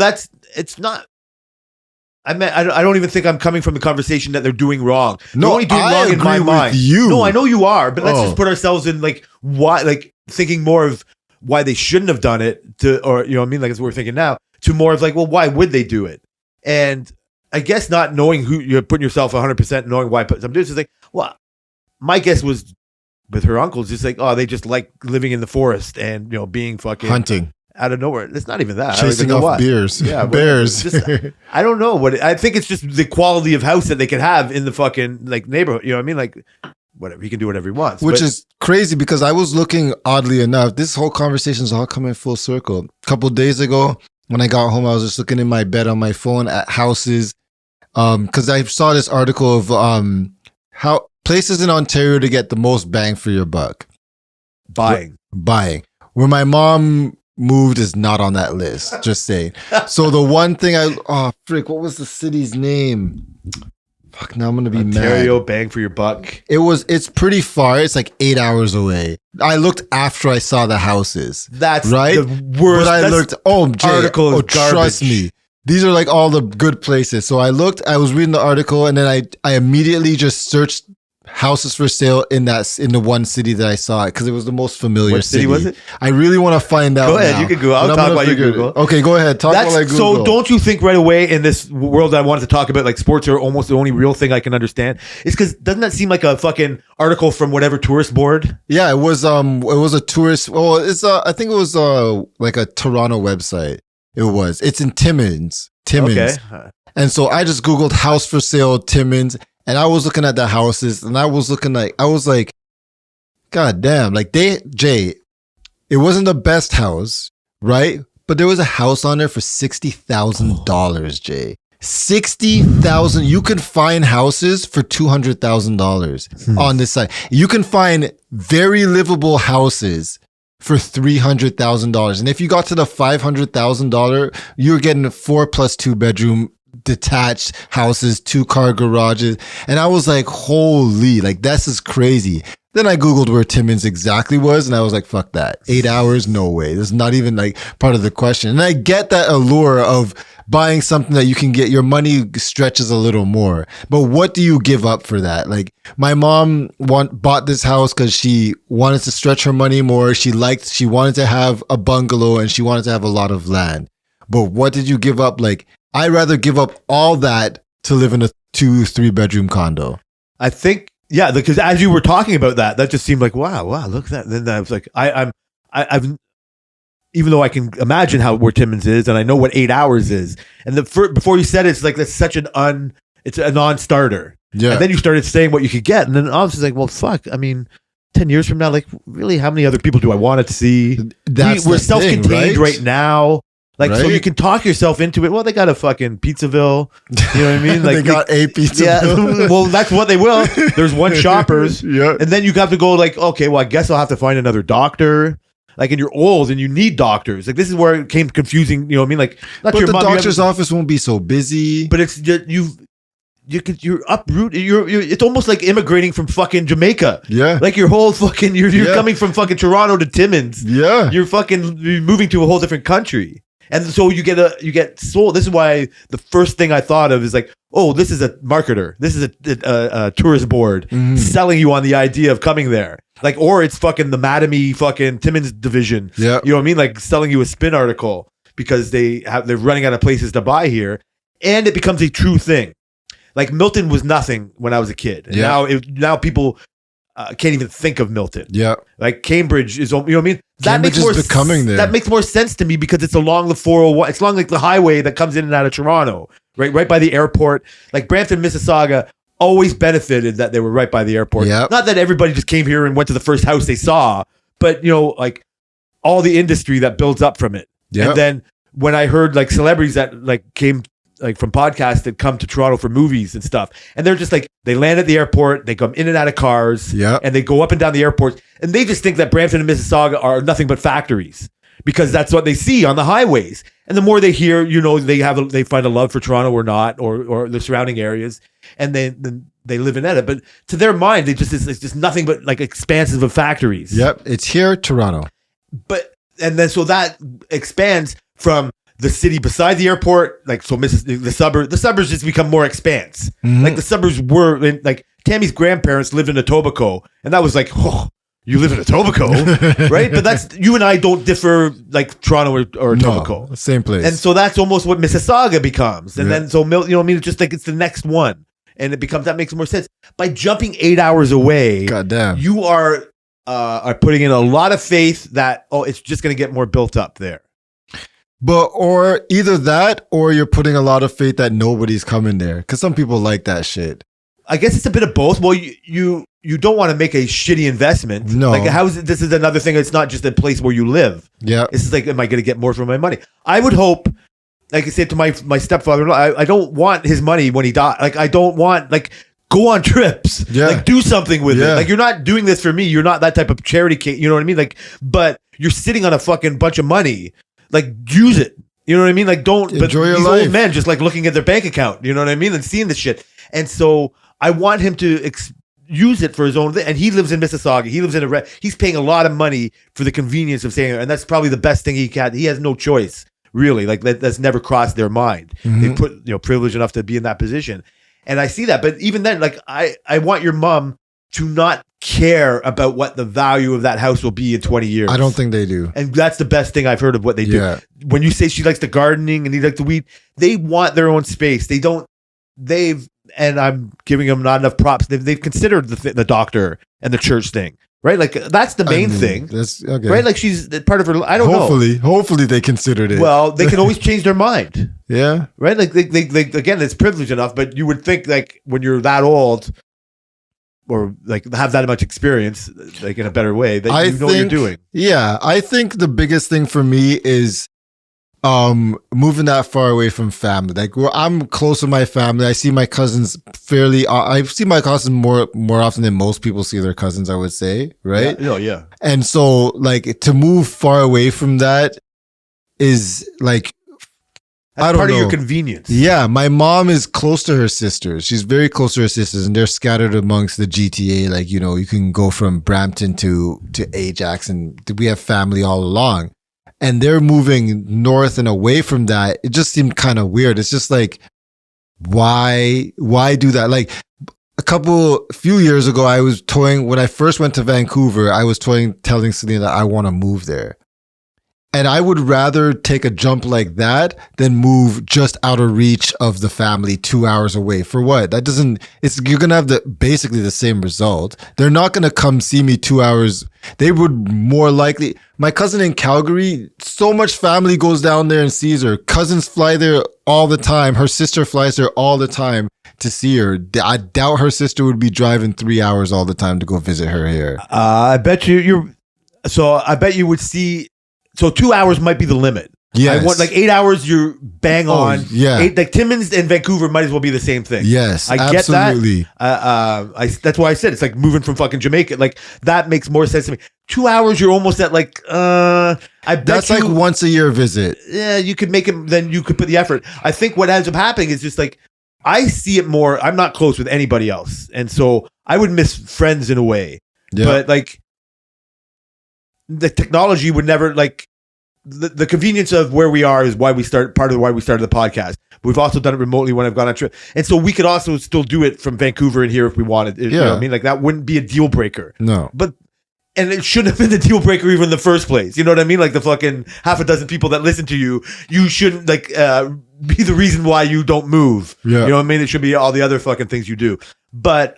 it's not. I don't even think I'm coming from the conversation that they're doing wrong. No, only doing wrong in my mind. You. No, I know you are, but let's just put ourselves in like why, like, thinking more of why they shouldn't have done it or you know what I mean, like, as we're thinking now, to more of like, well, why would they do it? And I guess not knowing who you're putting yourself 100% knowing why some dudes is like, well, my guess was with her uncles, just like, oh, they just like living in the forest and being fucking hunting. Out of nowhere. It's not even that. Chasing off bears. Yeah, bears. I don't know what. I think it's just the quality of house that they can have in the fucking like neighborhood. You know what I mean? Like, whatever, he can do whatever he wants. Which is crazy, because I was looking, oddly enough, this whole conversation is all coming full circle. A couple of days ago, when I got home, I was just looking in my bed on my phone at houses, because I saw this article of how places in Ontario to get the most bang for your buck. Buying. Where my mom moved is not on that list, just saying. So the one thing what was the city's name? Fuck, now I'm gonna be Ontario, mad. bang for your buck. It's pretty far. It's like 8 hours away. I looked after I saw the houses. That's right. The worst. But I looked. Article is garbage. Trust me. These are like all the good places. So I was reading the article, and then I immediately just searched houses for sale in the one city that I saw it because it was the most familiar What city was it? I really want to find out. Go ahead, now, you can go. I'll talk while you Google. Okay, go ahead. Talk while I Google. So don't you think right away in this world I wanted to talk about, like sports are almost the only real thing I can understand? It's because doesn't that seem like a fucking article from whatever tourist board? Yeah, it was a tourist. Well, it's I think it was like a Toronto website. It's in Timmins. Okay. And so I just Googled house for sale Timmins. And I was looking at the houses and I was like, God damn, like Jay, it wasn't the best house, right? But there was a house on there for $60,000, Jay. $60,000. You can find houses for $200,000 on this site. You can find very livable houses for $300,000. And if you got to the $500,000, you're getting a 4+ 2 bedroom detached houses, 2-car garages. And I was like, holy, like this is crazy. Then I Googled where Timmins exactly was and I was like, fuck that. 8 hours? No way. This is not even like part of the question. And I get that allure of buying something that you can get, your money stretches a little more. But what do you give up for that? Like my mom bought this house because she wanted to stretch her money more. She wanted to have a bungalow and she wanted to have a lot of land. But what did you give up? Like, I'd rather give up all that to live in a 2-3 bedroom condo. I think, yeah, because as you were talking about that just seemed like, wow, look at that. Then I was like, I've, even though I can imagine where Timmins is, and I know what 8 hours is, and before you said it, it's like that's such it's a non-starter. Yeah. And then you started saying what you could get, and then I was just like, well, fuck. I mean, 10 years from now, like, really, how many other people do I want to see? We're self-contained right now. Like, right? So you can talk yourself into it. Well, they got a fucking Pizzaville. You know what I mean? Like they got a Pizzaville. Yeah. Well, that's what they will. There's one Shoppers. Yeah. And then you have to go like, okay, well, I guess I'll have to find another doctor. Like, and you're old and you need doctors. Like, this is where it came confusing. You know what I mean? Like, but the doctor's office won't be so busy. But it's you're uprooted. It's almost like immigrating from fucking Jamaica. Yeah. Like your whole fucking, you're coming from fucking Toronto to Timmins. Yeah. You're moving to a whole different country. And so you get sold. This is why the first thing I thought of is like, oh, this is a marketer. This is a tourist board selling you on the idea of coming there. Like, or it's fucking the Mattamy fucking Timmins division. Yeah. You know what I mean? Like selling you a spin article because they're running out of places to buy here. And it becomes a true thing. Like Milton was nothing when I was a kid. And now people can't even think of Milton. Yeah. Like Cambridge is, you know what I mean? That makes more becoming there. That makes more sense to me because it's along the 401. It's along like the highway that comes in and out of Toronto, right by the airport. Like Brampton, Mississauga always benefited that they were right by the airport. Yep. Not that everybody just came here and went to the first house they saw, but you know, like all the industry that builds up from it. Yep. And then when I heard like celebrities that like came like from podcasts that come to Toronto for movies and stuff. And they're just like, they land at the airport, they come in and out of cars, and they go up and down the airport. And they just think that Brampton and Mississauga are nothing but factories because that's what they see on the highways. And the more they hear, you know, they find a love for Toronto or not, or the surrounding areas. And then they live in it. But to their mind, it's just nothing but like expansive of factories. Yep. It's here, Toronto. And then so that expands from the city beside the airport, like so, the suburbs just become more expanse. Mm-hmm. Like the suburbs were like Tammy's grandparents lived in Etobicoke, and that was like, oh, you live in Etobicoke, right? But that's you and I don't differ like Toronto or Etobicoke, same place. And so that's almost what Mississauga becomes, and then so you know what I mean? It's just like it's the next one, and it becomes that makes more sense by jumping 8 hours away. Goddamn, you are putting in a lot of faith that it's just going to get more built up there. But or either that or you're putting a lot of faith that nobody's coming there because some people like that shit. I guess it's a bit of both. Well, you don't want to make a shitty investment. No, like this is another thing. It's not just a place where you live. Yeah, this is like, am I going to get more for my money? I would hope, like I said to my stepfather, I don't want his money when he died. Like I don't want go on trips. Yeah, like do something with it. Like you're not doing this for me. You're not that type of charity case. You know what I mean? Like, but you're sitting on a fucking bunch of money. Like use it, you know what I mean? Like don't enjoy your these life. Old men just like looking at their bank account, you know what I mean, and seeing this shit. And so I want him to use it for his own thing. And he lives in Mississauga. He lives in he's paying a lot of money for the convenience of staying there, and that's probably the best thing he can. He has no choice, really. Like that's never crossed their mind. Mm-hmm. They put privileged enough to be in that position, and I see that. But even then, like I want your mom to not care about what the value of that house will be in 20 years. I don't think they do. And that's the best thing I've heard of what they do. Yeah. When you say she likes the gardening and he likes the weed, they want their own space. And I'm giving them not enough props. They've considered the doctor and the church thing, right? Like that's the main thing. That's okay. Right? Like she's part of her. I don't know. Hopefully they considered it. Well, they can always change their mind. Yeah. Right? Like they again, it's privilege enough, but you would think like when you're that old or like have that much experience, like in a better way, that you know what you're doing. Yeah. I think the biggest thing for me is moving that far away from family. Like I'm close to my family. I see my cousins I see my cousins more often than most people see their cousins, I would say, right? Yeah. And so like to move far away from that is like that's part of your convenience. Yeah, my mom is close to her sisters. She's very close to her sisters, and they're scattered amongst the GTA. Like, you know, you can go from Brampton to Ajax, and we have family all along. And they're moving north and away from that. It just seemed kind of weird. It's just like, why do that? Like a few years ago, I was when I first went to Vancouver, I was telling Selena that I want to move there. And I would rather take a jump like that than move just out of reach of the family 2 hours away. For what? You're going to have basically the same result. They're not going to come see me 2 hours. They would more likely, my cousin in Calgary, so much family goes down there and sees her. Cousins fly there all the time. Her sister flies there all the time to see her. I doubt her sister would be driving 3 hours all the time to go visit her here. I bet you would see. So 2 hours might be the limit. Yes. I want like 8 hours. You're bang on. Yeah. Like Timmins and Vancouver might as well be the same thing. Yes. I absolutely. get that. That's why I said it's like moving from fucking Jamaica. Like that makes more sense to me. 2 hours, you're almost at like. I bet that's like once a year visit. Yeah, you could make it. Then you could put the effort. I think what ends up happening is just like I see it more. I'm not close with anybody else, and so I would miss friends in a way. Yeah. But like. The technology would never like the convenience of where we are is why we started the podcast. We've also done it remotely when I've gone on trip. And so we could also still do it from Vancouver and here if we wanted. You know what I mean? Like that wouldn't be a deal breaker. No. And it shouldn't have been the deal breaker even in the first place. You know what I mean? Like the fucking half a dozen people that listen to you shouldn't like be the reason why you don't move. Yeah. You know what I mean? It should be all the other fucking things you do. But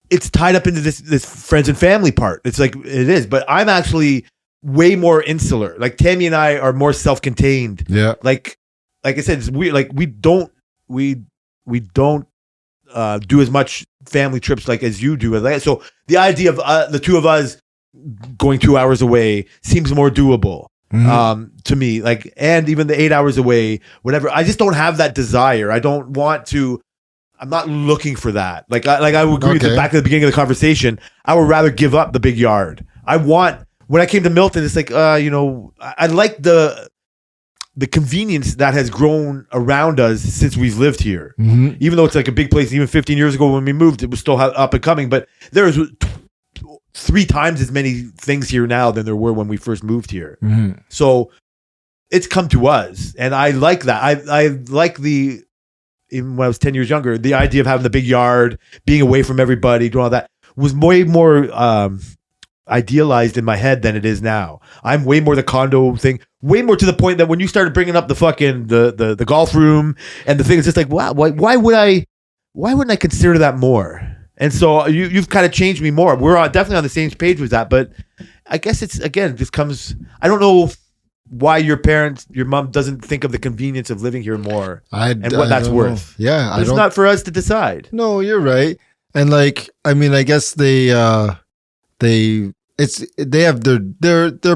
it's tied up into this friends and family part. It's like it is, but I'm actually way more insular. Like Tammy and I are more self-contained. Yeah. Like I said, it's weird. Like we don't do as much family trips like as you do. So the idea of the two of us going 2 hours away seems more doable. To me, like, and even the 8 hours away, whatever. I just don't have that desire. I don't want to. I'm not looking for that. Like I would agree with you back at the beginning of the conversation. I would rather give up the big yard. When I came to Milton, it's like, I like the convenience that has grown around us since we've lived here. Mm-hmm. Even though it's like a big place, even 15 years ago when we moved, it was still up and coming. But there's 3 times as many things here now than there were when we first moved here. Mm-hmm. So it's come to us. And I like that. I like even when I was 10 years younger, the idea of having the big yard, being away from everybody, doing all that was way more idealized in my head than it is now. I'm way more the condo thing, way more to the point that when you started bringing up the fucking the golf room and the thing, it's just like, wow, why wouldn't I consider that more? And so you've kind of changed me more. We're definitely on the same page with that, but I guess it's again just comes. I don't know why your mom doesn't think of the convenience of living here more and what that's worth. Yeah, it's not for us to decide. No, you're right. And like, I mean, I guess they have their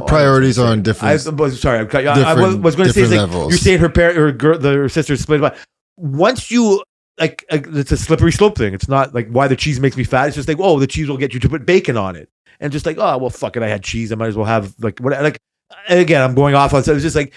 priorities are on different. Sorry, I cut you. I was going to say like, you're saying her sister split. But once you like, it's a slippery slope thing. It's not like why the cheese makes me fat. It's just like, oh, the cheese will get you to put bacon on it, and just like, oh, well, fuck it, I had cheese. I might as well have like what like. And again, I'm going off on. So it's just like,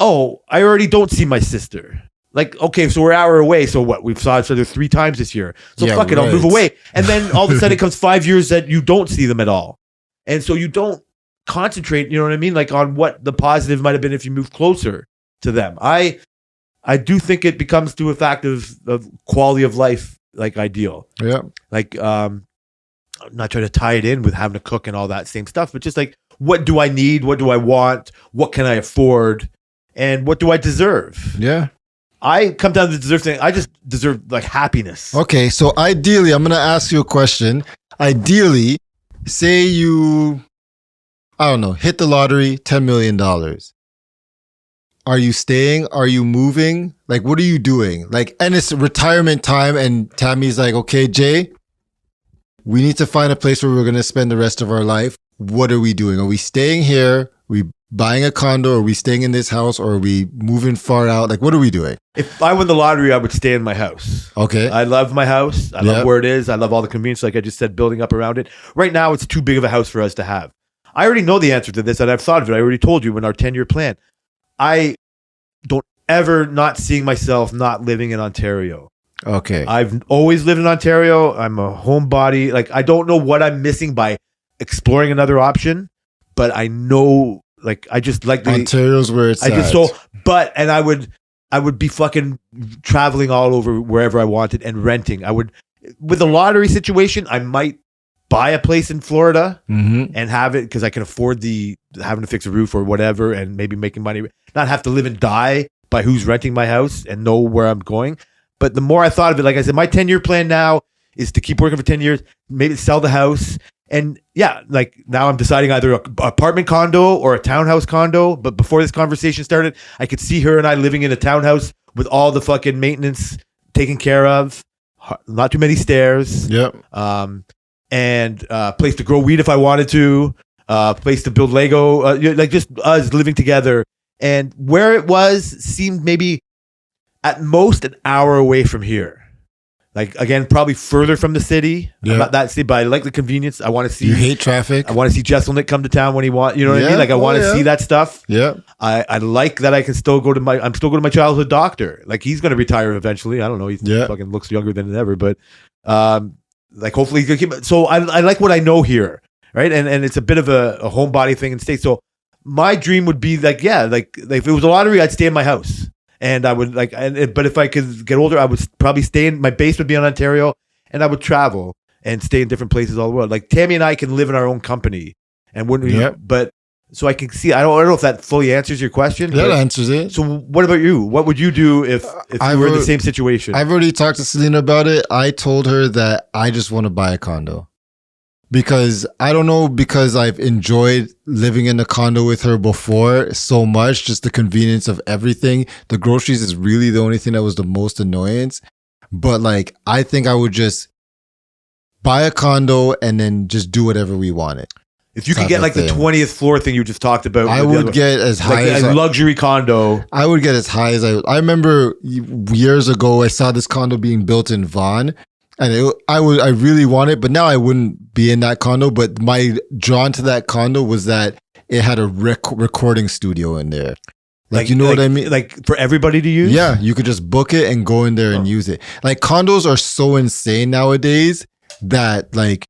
oh, I already don't see my sister. Like, okay, so we're an hour away. So what? We've saw each other 3 times this year. So fuck it, I'll move away. And then all of a sudden it comes 5 years that you don't see them at all. And so you don't concentrate, you know what I mean? Like on what the positive might have been if you move closer to them. I do think it becomes to a fact of quality of life, like ideal. Yeah. Like, I'm not trying to tie it in with having to cook and all that same stuff, but just like, what do I need? What do I want? What can I afford? And what do I deserve? Yeah. I come down to the deserve thing. I just deserve like happiness. Okay. So ideally, I'm going to ask you a question. Ideally, say you, I don't know, hit the lottery, $10 million. Are you staying? Are you moving? Like, what are you doing? Like, and it's retirement time. And Tammy's like, okay, Jay, we need to find a place where we're going to spend the rest of our life. What are we doing? Are we staying here? Are we buying a condo? Are we staying in this house? Or are we moving far out? Like, what are we doing? If I won the lottery, I would stay in my house. Okay. I love my house. I love where it is. I love all the convenience, like I just said, building up around it. Right now, it's too big of a house for us to have. I already know the answer to this, and I've thought of it. I already told you in our 10-year plan. I don't ever not seeing myself not living in Ontario. Okay. I've always lived in Ontario. I'm a homebody. Like, I don't know what I'm missing by exploring another option, but I know, like, I just like Ontario's where it's at. And I would be fucking traveling all over wherever I wanted and renting. I would, with the lottery situation, I might buy a place in Florida and have it because I can afford having to fix a roof or whatever, and maybe making money, not have to live and die by who's renting my house and know where I'm going. But the more I thought of it, like I said, my 10-year plan now is to keep working for 10 years, maybe sell the house. And yeah, like now I'm deciding either an apartment condo or a townhouse condo. But before this conversation started, I could see her and I living in a townhouse with all the fucking maintenance taken care of, not too many stairs. Yep. And place to grow weed if I wanted to, place to build Lego, like just us living together. And where it was seemed maybe at most an hour away from here. Like, again, probably further from the city. Yeah. I'm not that city, but I like the convenience. I want to see. You hate traffic. I want to see Jesselnick come to town when he wants. You know what I mean? Like, I want to see that stuff. Yeah. I like that I can still go to I'm still going to my childhood doctor. Like, he's going to retire eventually. I don't know. He fucking looks younger than ever, but like, hopefully he can keep. So I like what I know here, right? And it's a bit of a homebody thing in state. So my dream would be like, if it was a lottery, I'd stay in my house. And I would but if I could get older, I would probably stay in, my base would be on Ontario, and I would travel and stay in different places all the world. Like Tammy and I can live in our own company and but so I can see, I don't know if that fully answers your question. That answers it. So what about you? What would you do if you were in the same situation? I've already talked to Selena about it. I told her that I just want to buy a condo. Because I don't know, because I've enjoyed living in a condo with her before so much, just the convenience of everything. The groceries is really the only thing that was the most annoyance. But like, I think I would just buy a condo and then just do whatever we wanted. If you could get like the 20th floor thing you just talked about. I would get as high as a luxury condo. I would get as high as I remember years ago, I saw this condo being built in Vaughan. And I really want it, but now I wouldn't be in that condo. But my drawn to that condo was that it had a recording studio in there. Like you know what I mean? Like for everybody to use? Yeah, you could just book it and go in there and use it. Like condos are so insane nowadays that like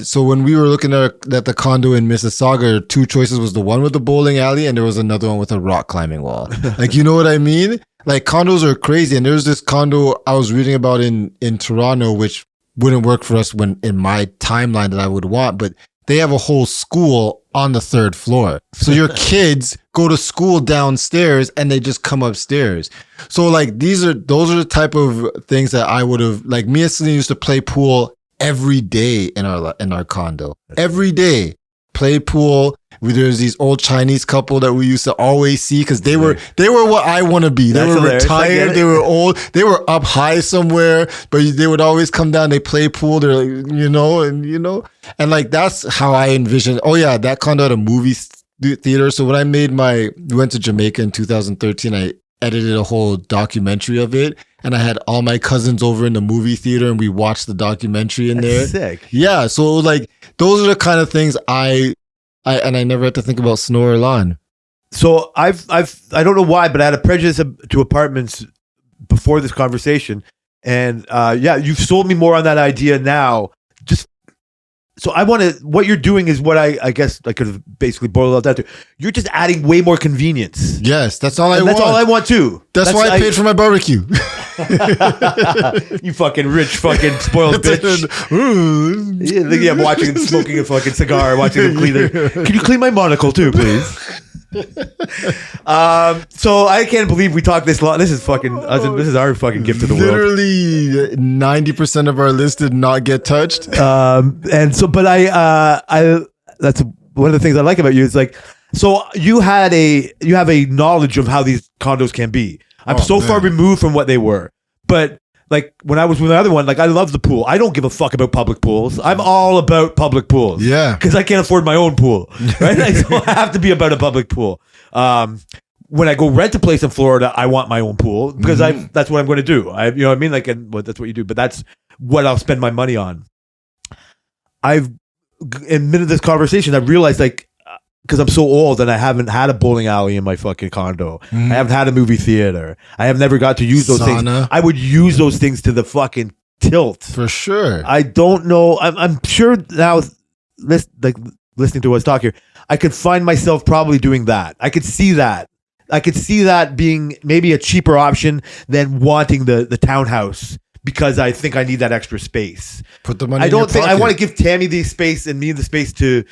so when we were looking at the condo in Mississauga, two choices was the one with the bowling alley and there was another one with a rock climbing wall. Like, you know what I mean? Like condos are crazy. And there's this condo I was reading about in Toronto, which wouldn't work for us in my timeline that I would want, but they have a whole school on the 3rd floor. So your kids go to school downstairs and they just come upstairs. So like those are the type of things that I would have, like me and Celine used to play pool every day in our condo. Every day. Play pool. There's these old Chinese couple that we used to always see because they were what I want to be. They were retired. They were old. They were up high somewhere, but they would always come down. They play pool. They're like, and like that's how I envision. Oh yeah, that condo had a movie theater. So when we went to Jamaica in 2013, I edited a whole documentary of it. And I had all my cousins over in the movie theater and we watched the documentary in there. Sick. Yeah. So it was like, those are the kind of things I never had to think about snow or lawn. So I don't know why, but I had a prejudice to apartments before this conversation. And you've sold me more on that idea now. So what you're doing is what I guess I could have basically boiled it down to. You're just adding way more convenience. Yes, that's all I want. That's all I want too. That's why I paid for my barbecue. You fucking rich, fucking spoiled bitch. Yeah, I'm watching, smoking a fucking cigar, watching him clean it. Can you clean my monocle too, please? So I can't believe we talked this long. This is fucking. This is our fucking gift to the world. Literally 90% of our list did not get touched. And so, but I that's one of the things I like about you. Is like, so you have a knowledge of how these condos can be. I'm far removed from what they were, but. Like when I was with the other one, like I love the pool. I don't give a fuck about public pools. I'm all about public pools. Yeah. Because I can't afford my own pool. Right? Like, so I have to be about a public pool. When I go rent a place in Florida, I want my own pool because that's what I'm going to do. You know what I mean? Like, that's what you do. But that's what I'll spend my money on. In the middle of this conversation, I realized like, because I'm so old and I haven't had a bowling alley in my fucking condo. I haven't had a movie theater. I have never got to use those things. I would use those things to the fucking tilt. For sure. I don't know. I'm sure now, listening to us talk here, I could find myself probably doing that. I could see that. I could see that being maybe a cheaper option than wanting the townhouse because I think I need that extra space. Put the money in your pocket. I want to give Tammy the space and me the space to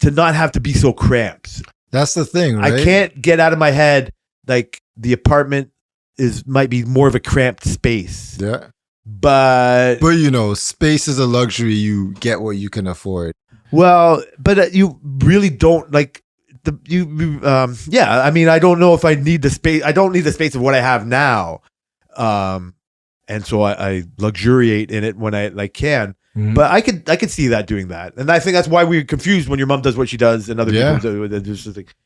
not have to be so cramped. That's the thing, right? I can't get out of my head like the apartment might be more of a cramped space. Yeah. But you know, space is a luxury. You get what you can afford. Well, but you really don't like yeah, I mean, I don't know if I need the space. I don't need the space of what I have now. And so I luxuriate in it when I can. Mm-hmm. But I could see that doing that, and I think that's why we're confused when your mom does what she does and other people do.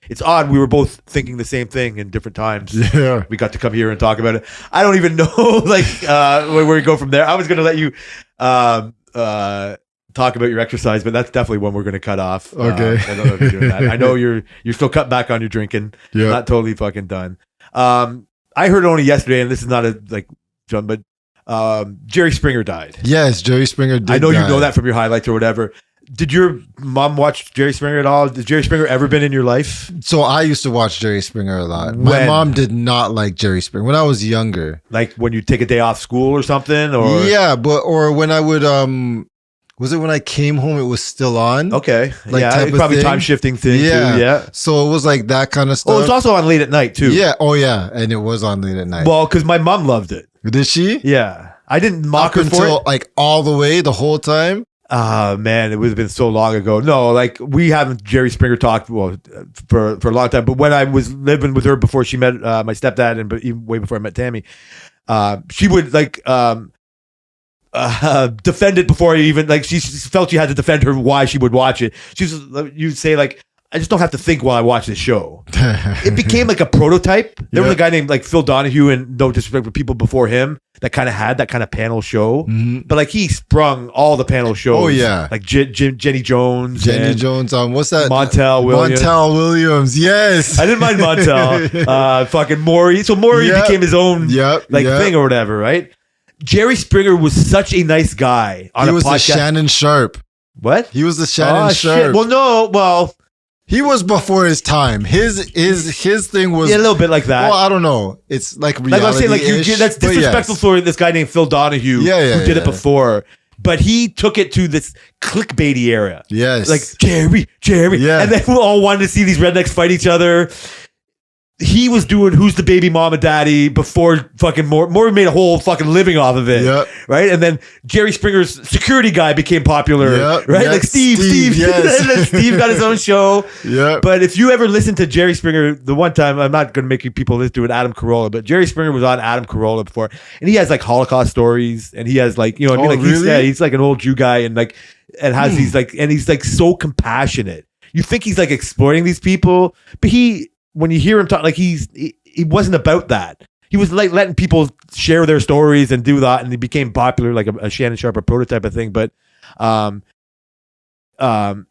It's odd. We were both thinking the same thing in different times. Yeah, we got to come here and talk about it. I don't even know where we go from there. I was going to let you talk about your exercise, but that's definitely one we're going to cut off. Okay, I don't know if you're doing that. I know you're still cutting back on your drinking. Yeah, not totally fucking done. I heard it only yesterday, and this is not John, but. Jerry Springer died. Yes, Jerry Springer did. I know you know that from your highlights or whatever. Did your mom watch Jerry Springer at all? Did Jerry Springer ever been in your life? So I used to watch Jerry Springer a lot. My mom did not like Jerry Springer when I was younger. Like when you take a day off school or something? Or yeah, or when I would was it when I came home it was still on? Okay. Yeah, probably time shifting thing too. Yeah. So it was like that kind of stuff. Oh, it's also on late at night too. Yeah. Oh yeah. And it was on late at night. Well, because my mom loved it. Did she? Yeah. I didn't mock her for it. Like all the way, the whole time? Man, it would have been so long ago. No, like we haven't Jerry Springer talked for a long time. But when I was living with her before she met my stepdad and even way before I met Tammy, she would defend it before I even she felt she had to defend her why she would watch it. You'd say like, I just don't have to think while I watch this show. It became like a prototype. There was a guy named Phil Donahue, and no disrespect for people before him, that kind of had that kind of panel show. Mm-hmm. But he sprung all the panel shows. Oh yeah, like Jenny Jones. Jenny Jones. What's that? Montel Williams. Montel Williams. Yes, I didn't mind Montel. Fucking Maury. So Maury became his own thing or whatever, right? Jerry Springer was such a nice guy. He was the Shannon Sharp. What? He was the Shannon Sharp. Shit. Well. He was before his time. His thing was a little bit like that. Well, I don't know. It's like reality. Like I'm saying, that's disrespectful for this guy named Phil Donahue, who did it before. But he took it to this clickbaity era. Yes, like Jerry, and then we all wanted to see these rednecks fight each other. He was doing Who's the Baby Mama Daddy before fucking Maury made a whole fucking living off of it. Yep. Right? And then Jerry Springer's security guy became popular. Yep. Right? Yep. Like Steve. Yes. And then Steve got his own show. Yeah. But if you ever listen to Jerry Springer, the one time, I'm not going to make you people listen to it, Adam Carolla, but Jerry Springer was on Adam Carolla before. And he has Holocaust stories. And he has really? He's like an old Jew guy and has these and he's so compassionate. You think he's exploiting these people, but when you hear him talk, he wasn't about that. He was letting people share their stories and do that, and he became popular, like a Shannon Sharp, a prototype of thing. But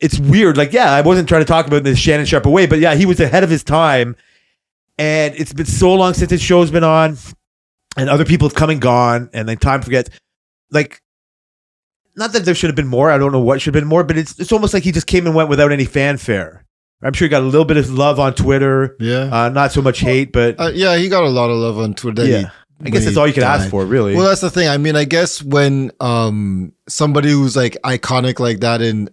it's weird. I wasn't trying to talk about it in the Shannon Sharp way, but yeah, he was ahead of his time. And it's been so long since his show's been on, and other people have come and gone, and then time forgets. Not that there should have been more. I don't know what should have been more, but it's almost like he just came and went without any fanfare. I'm sure he got a little bit of love on Twitter. Yeah. Not so much hate, but... he got a lot of love on Twitter. I guess that's all you can ask for, really. Well, that's the thing. I mean, I guess when somebody who's like iconic like that in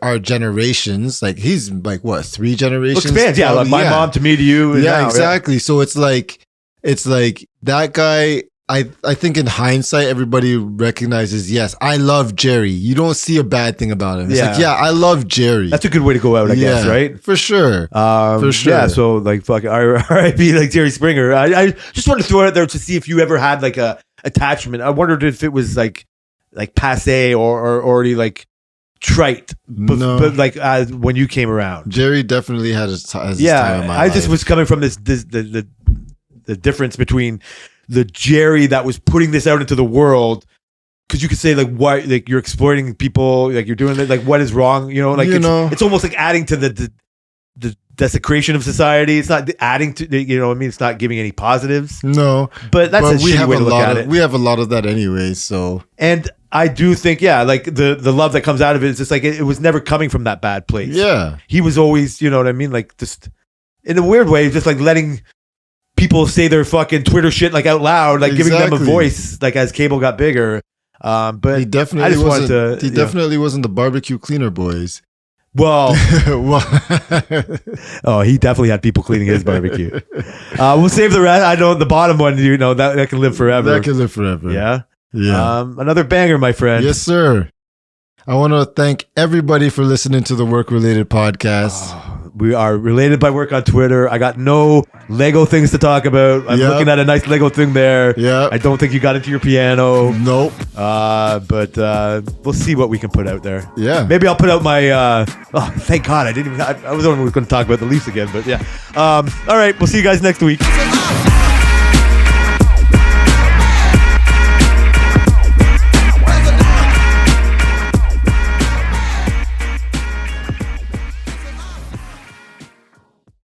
our generations, like he's like what, 3 generations? Expands, yeah. Like my mom to me to you. Yeah, now, exactly. Yeah. So it's like that guy. I think in hindsight, everybody recognizes, yes, I love Jerry. You don't see a bad thing about him. It's like, yeah, I love Jerry. That's a good way to go out, I guess, right? For sure. For sure. Yeah, so like, fuck, R.I.P. like Jerry Springer. I just wanted to throw it out there to see if you ever had like a attachment. I wondered if it was like passe or already like trite, but like when you came around. Jerry definitely had his time in my life. I just was coming from the difference between the Jerry that was putting this out into the world, because you could say like, why, like you're exploiting people, like you're doing it, like what is wrong, like it's almost like adding to the desecration of society. It's not adding to, what I mean, it's not giving any positives. No, but that's a shitty way to look at it. We have a lot of that anyway. So, and I do think, like the love that comes out of it is just like it was never coming from that bad place. Yeah, he was always, you know what I mean, like just in a weird way, just like letting people say their fucking Twitter shit like out loud, like giving them a voice, like as cable got bigger. But he definitely wasn't the barbecue cleaner boys. Well, oh, he definitely had people cleaning his barbecue. We'll save the rest. I know the bottom one, that can live forever. That can live forever. Yeah. Yeah. Another banger, my friend. Yes, sir. I want to thank everybody for listening to the Work Related Podcast. We are related by work on Twitter. I got no Lego things to talk about. I'm looking at a nice Lego thing there. Yeah. I don't think you got into your piano. Nope. But we'll see what we can put out there. Yeah. Maybe I'll put out my. Thank God I didn't even. I was the one who was going to talk about the Leafs again. But yeah. All right. We'll see you guys next week.